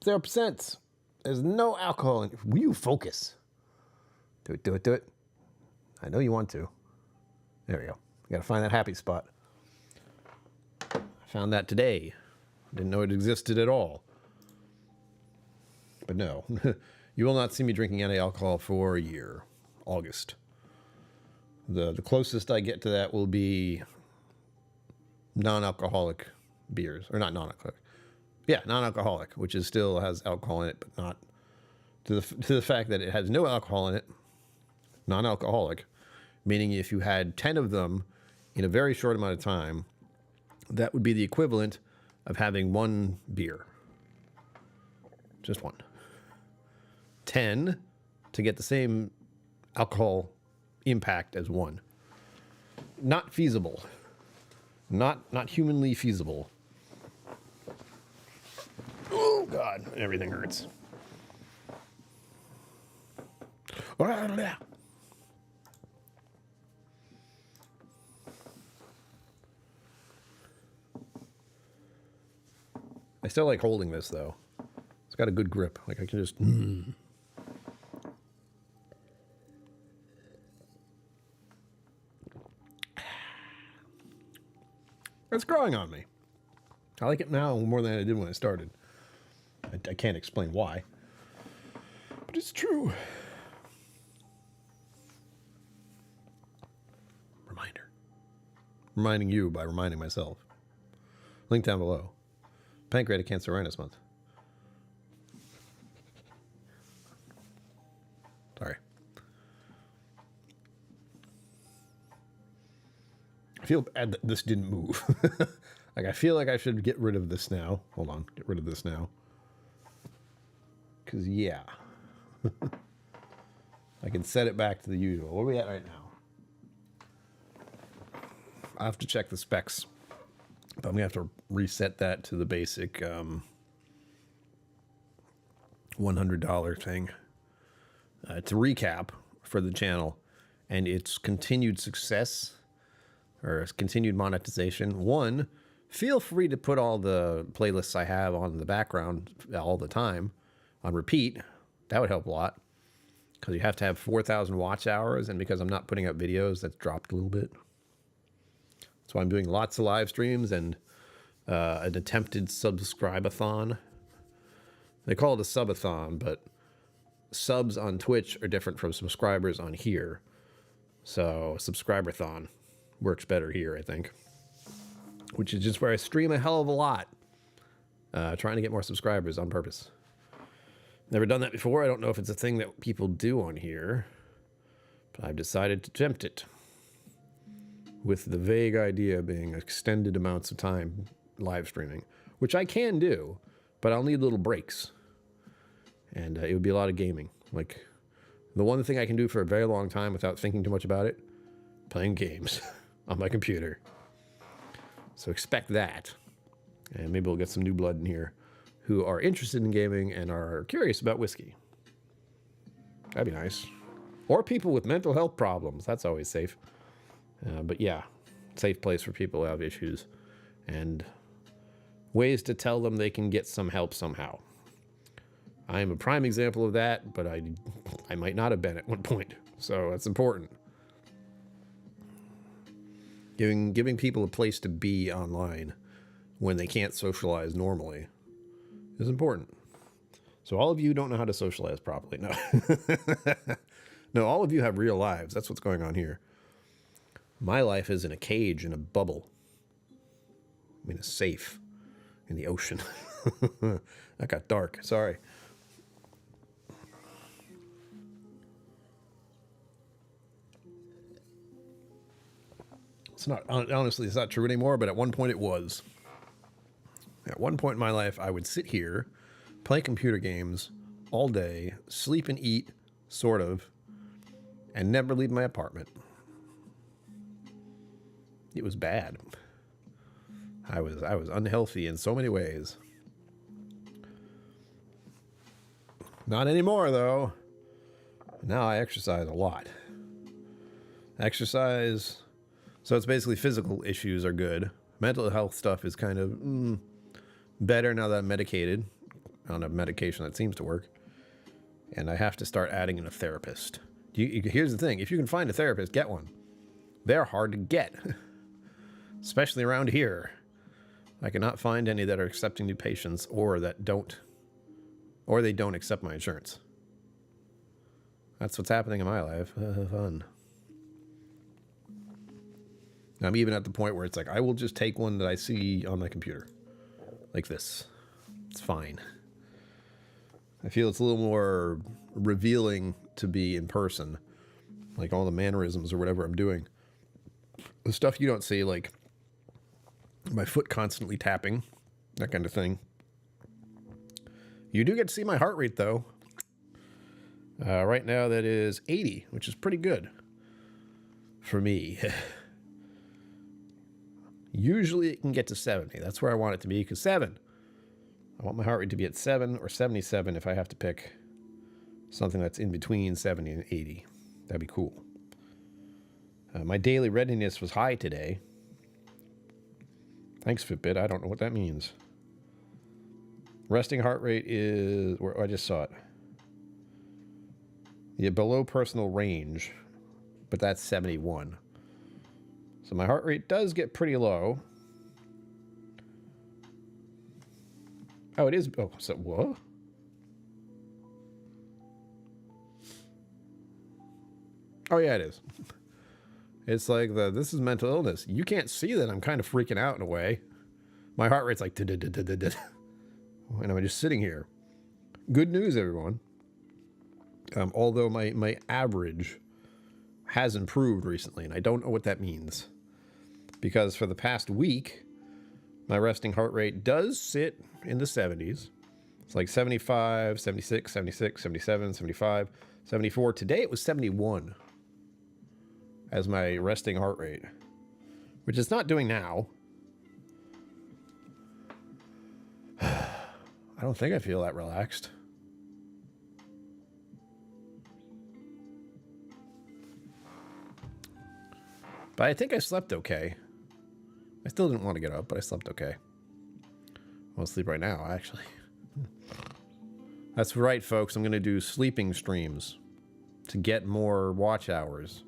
A: 0%. There's no alcohol in it. Will you focus? Do it, do it, do it. I know you want to. There we go. You gotta find that happy spot. I found that today. Didn't know it existed at all. But no. You will not see me drinking any alcohol for a year. August. The closest I get to that will be non-alcoholic beers. Or not non-alcoholic. Yeah, non-alcoholic, which is still has alcohol in it, but not to the fact that it has no alcohol in it. Non-alcoholic, meaning if you had 10 of them in a very short amount of time, that would be the equivalent of having one beer. Just one. 10 to get the same alcohol impact as one. Not feasible. Not humanly feasible. Oh, God. Everything hurts. I still like holding this, though. It's got a good grip. Like, I can just... It's growing on me. I like it now more than I did when I started. I can't explain why. But it's true. Reminder. Reminding you by reminding myself. Link down below. Pancreatic Cancer Awareness Month. Sorry. I feel bad that this didn't move. Like, I feel like I should get rid of this now. Hold on. Get rid of this now. Because, yeah. I can set it back to the usual. Where are we at right now? I have to check the specs. But I'm going to have to reset that to the basic $100 thing. To recap for the channel and its continued success or its continued monetization. One, feel free to put all the playlists I have on the background all the time on repeat. That would help a lot because you have to have 4,000 watch hours. And because I'm not putting out videos, that's dropped a little bit. So I'm doing lots of live streams and an attempted subscribe-a-thon. They call it a subathon, but subs on Twitch are different from subscribers on here. So subscriber-thon works better here, I think. Which is just where I stream a hell of a lot. Trying to get more subscribers on purpose. Never done that before. I don't know if it's a thing that people do on here. But I've decided to attempt it. With the vague idea being extended amounts of time live streaming. Which I can do, but I'll need little breaks. And it would be a lot of gaming. Like, the one thing I can do for a very long time without thinking too much about it, playing games on my computer. So expect that. And maybe we'll get some new blood in here who are interested in gaming and are curious about whiskey. That'd be nice. Or people with mental health problems. That's always safe. But yeah, safe place for people who have issues and ways to tell them they can get some help somehow. I am a prime example of that, but I might not have been at one point. So that's important. Giving people a place to be online when they can't socialize normally is important. So all of you don't know how to socialize properly. No. No, all of you have real lives. That's what's going on here. My life is in a cage, in a bubble. I'm in a safe in the ocean. That got dark. Sorry. It's not, honestly, it's not true anymore, but at one point it was. At one point in my life, I would sit here, play computer games all day, sleep and eat, sort of, and never leave my apartment. It was bad. I was unhealthy in so many ways. Not anymore, though. Now I exercise a lot. Exercise, so it's basically physical issues are good. Mental health stuff is kind of better now that I'm medicated on a medication that seems to work. And I have to start adding in a therapist. Here's the thing. If you can find a therapist, get one. They're hard to get, especially around here. I cannot find any that are accepting new patients or they don't accept my insurance. That's what's happening in my life. Fun. I'm even at the point where it's like, I will just take one that I see on my computer. Like this. It's fine. I feel it's a little more revealing to be in person. Like all the mannerisms or whatever I'm doing. The stuff you don't see, like my foot constantly tapping, that kind of thing. You do get to see my heart rate, though. Right now, that is 80, which is pretty good for me. Usually, it can get to 70. That's where I want it to be, because 7. I want my heart rate to be at 7 or 77 if I have to pick something that's in between 70 and 80. That'd be cool. My daily readiness was high today. Thanks, Fitbit. I don't know what that means. Resting heart rate is... I just saw it. Yeah, below personal range, but that's 71. So my heart rate does get pretty low. Oh, it is... Oh, so what? Oh, yeah, it is. It's like this is mental illness. You can't see that I'm kind of freaking out in a way. My heart rate's like... And I'm just sitting here. Good news, everyone. Although my average has improved recently, and I don't know what that means. Because for the past week, my resting heart rate does sit in the 70s. It's like 75, 76, 76, 77, 75, 74. Today it was 71 as my resting heart rate, which it's not doing now. I don't think I feel that relaxed. But I think I slept okay. I still didn't want to get up, but I slept okay. I'll sleep right now, actually. That's right, folks. I'm going to do sleeping streams to get more watch hours.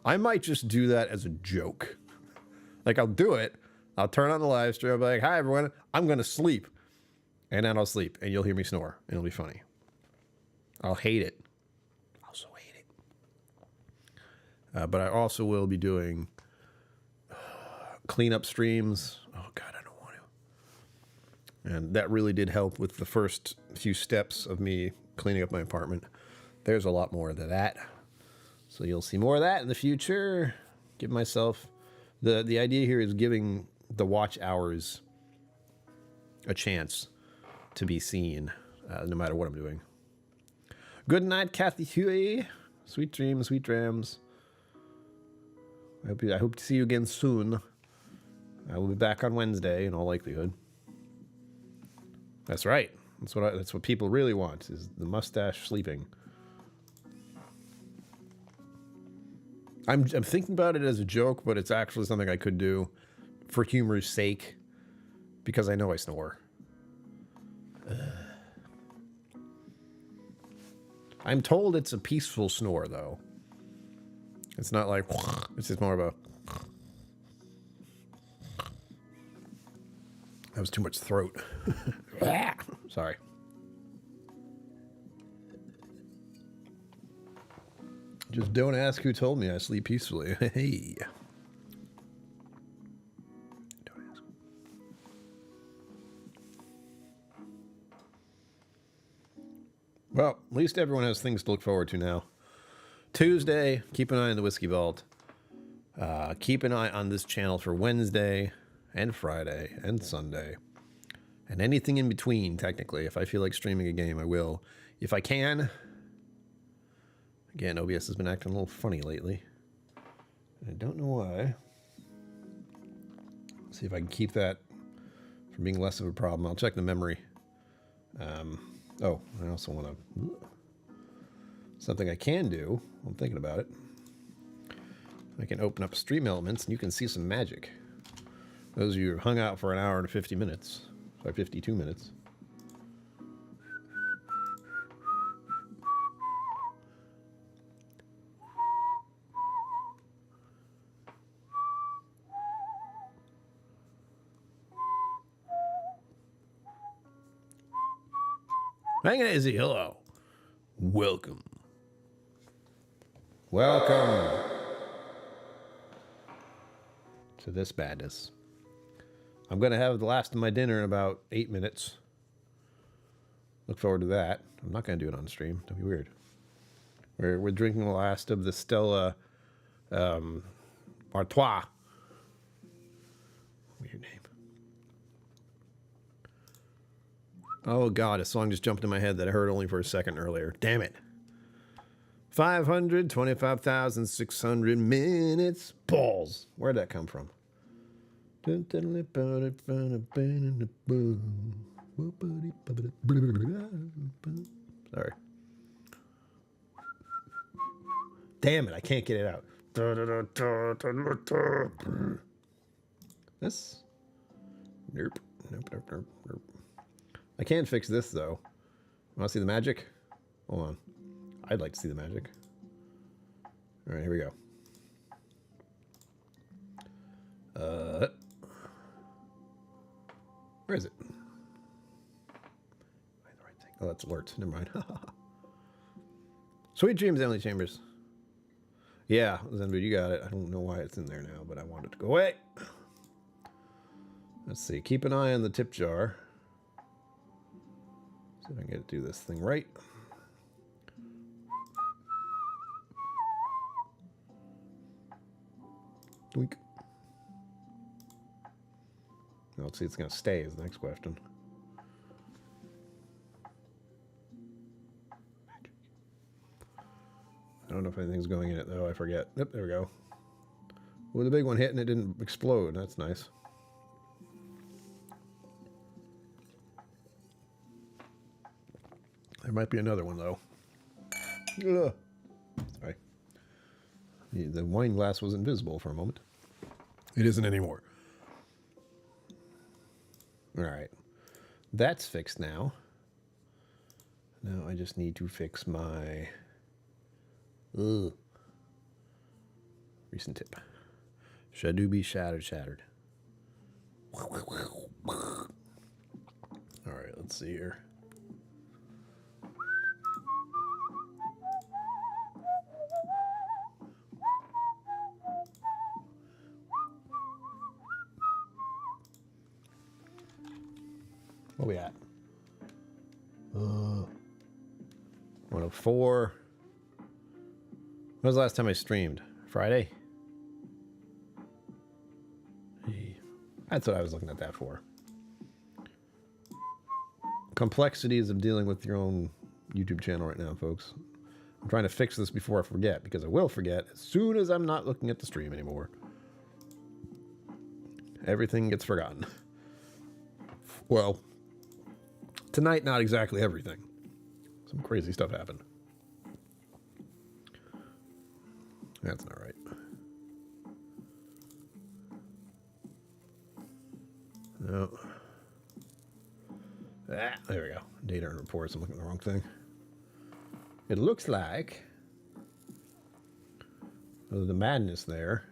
A: I might just do that as a joke. Like, I'll do it. I'll turn on the live stream. I'll be like, hi, everyone. I'm going to sleep. And then I'll sleep. And you'll hear me snore. And it'll be funny. I'll hate it. I'll so hate it. But I also will be doing cleanup streams. Oh, God, I don't want to. And that really did help with the first few steps of me cleaning up my apartment. There's a lot more of that. So you'll see more of that in the future. Give myself... The idea here is giving the watch hours a chance to be seen, no matter what I'm doing. Good night, Kathy Huey. Sweet dreams, sweet dreams. I hope to see you again soon. I will be back on Wednesday in all likelihood. That's right. That's what people really want, is the mustache sleeping. I'm thinking about it as a joke, but it's actually something I could do for humor's sake, because I know I snore. I'm told it's a peaceful snore, though. It's not like, it's just more of a... That was too much throat. Sorry. Just don't ask who told me I sleep peacefully. Hey. Don't ask. Well, at least everyone has things to look forward to now. Tuesday, keep an eye on the Whiskey Vault. Keep an eye on this channel for Wednesday and Friday and Sunday. And anything in between, technically. If I feel like streaming a game, I will. If I can. Again, OBS has been acting a little funny lately. I don't know why. Let's see if I can keep that from being less of a problem. I'll check the memory. Oh, I also want to... Something I can do, I'm thinking about it. I can open up Stream Elements and you can see some magic. Those of you who hung out for an hour and 50 minutes. Sorry, 52 minutes. Hang on, Izzy, hello. Welcome. Welcome to this badness. I'm going to have the last of my dinner in about 8 minutes. Look forward to that. I'm not going to do it on stream. That'd be weird. We're drinking the last of the Stella Artois. Weird name. Oh, God, a song just jumped in my head that I heard only for a second earlier. Damn it. 525,600 minutes. Balls. Where'd that come from? Sorry. Damn it, I can't get it out. This? Nope. Nope. I can fix this, though. Want to see the magic? Hold on. I'd like to see the magic. All right, here we go. Where is it? Am I the right thing? Oh, that's alerts. Never mind. Sweet dreams, Emily Chambers. Yeah, Zenbu, you got it. I don't know why it's in there now, but I want it to go away. Let's see. Keep an eye on the tip jar. See if I can get to do this thing right. Doink. Now, let's see, it's going to stay is the next question. I don't know if anything's going in it, though. I forget. Yep, there we go. Well, the big one hit and it didn't explode. That's nice. There might be another one, though. Ugh. Sorry. The wine glass was invisible for a moment. It isn't anymore. All right. That's fixed now. Now I just need to fix my... recent tip. Shadu be shattered. All right, let's see here. What are we at? 104. When was the last time I streamed? Friday? That's what I was looking at that for. Complexities of dealing with your own YouTube channel right now, folks. I'm trying to fix this before I forget, because I will forget as soon as I'm not looking at the stream anymore. Everything gets forgotten. Well, tonight, not exactly everything. Some crazy stuff happened. That's not right. No. Ah, there we go. Data and reports. I'm looking at the wrong thing. It looks like the madness there.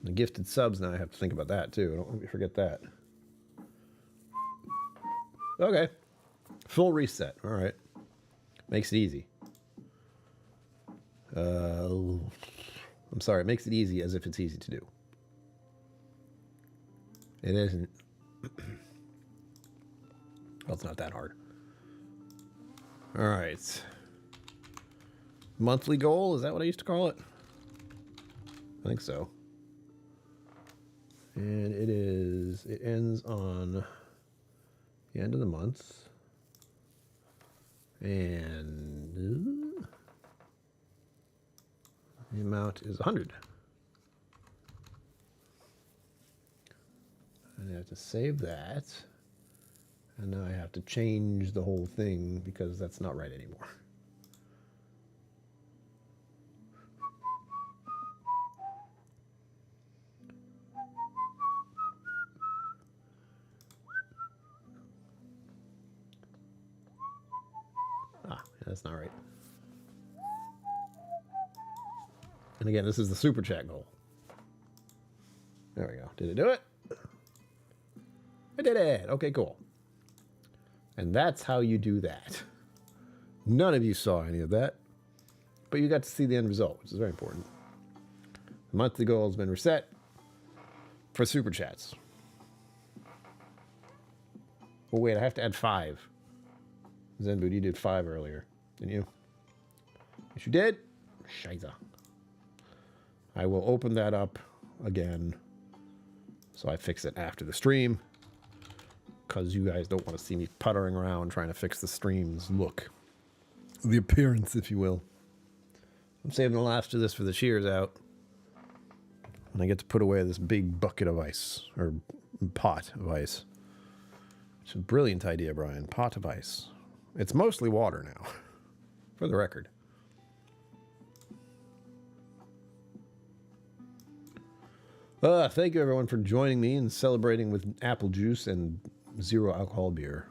A: The gifted subs, now I have to think about that too. Don't let me forget that. Okay. Full reset. All right. Makes it easy. I'm sorry. It makes it easy as if it's easy to do. It isn't. Well, it's not that hard. All right. Monthly goal, is that what I used to call it? I think so. And it ends on the end of the month. And the amount is 100. And I have to save that. And now I have to change the whole thing because that's not right anymore. Ah, yeah, that's not right. And again, this is the super chat goal. There we go. Did it do it? I did it. Okay, cool. And that's how you do that. None of you saw any of that, but you got to see the end result, which is very important. The monthly goal has been reset for super chats. Well, wait, I have to add 5. Zenboot, you did 5 earlier, didn't you? Yes, you did. Scheiße. I will open that up again, so I fix it after the stream, because you guys don't want to see me puttering around trying to fix the stream's look. The appearance, if you will. I'm saving the last of this for the shears out. And I get to put away this big bucket of ice, or pot of ice. It's a brilliant idea, Brian. Pot of ice. It's mostly water now, for the record. Thank you, everyone, for joining me and celebrating with apple juice and zero alcohol beer.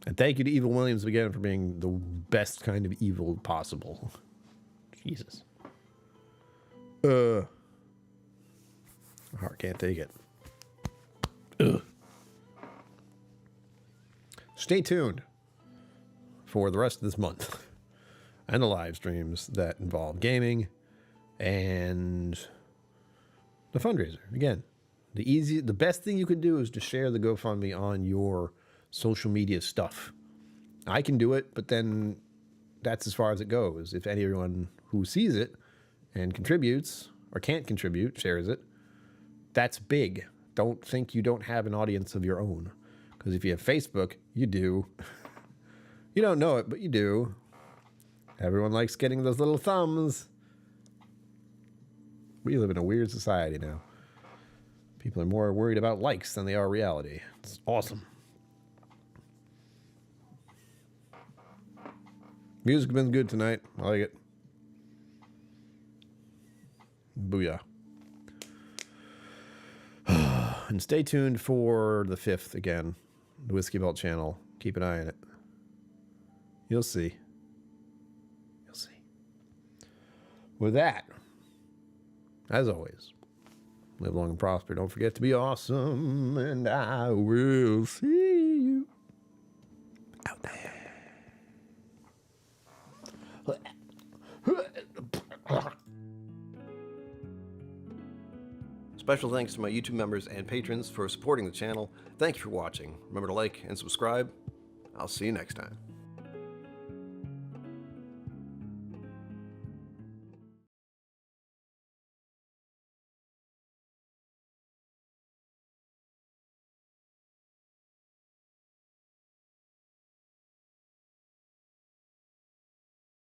A: And thank you to Evil Williams again for being the best kind of evil possible. Jesus. My heart can't take it. Ugh. Stay tuned for the rest of this month and the live streams that involve gaming and the fundraiser. Again, the best thing you can do is to share the GoFundMe on your social media stuff. I can do it, but then that's as far as it goes. If anyone who sees it and contributes or can't contribute shares it, that's big. Don't think you don't have an audience of your own. Because if you have Facebook, you do. You don't know it, but you do. Everyone likes getting those little thumbs. We live in a weird society now. People are more worried about likes than they are reality. It's awesome. Music's been good tonight. I like it. Booyah. And stay tuned for the 5th again. The Whiskey Vault channel. Keep an eye on it. You'll see. You'll see. With that, as always, live long and prosper. Don't forget to be awesome. And I will see you out there. Special thanks to my YouTube members and patrons for supporting the channel. Thank you for watching. Remember to like and subscribe. I'll see you next time.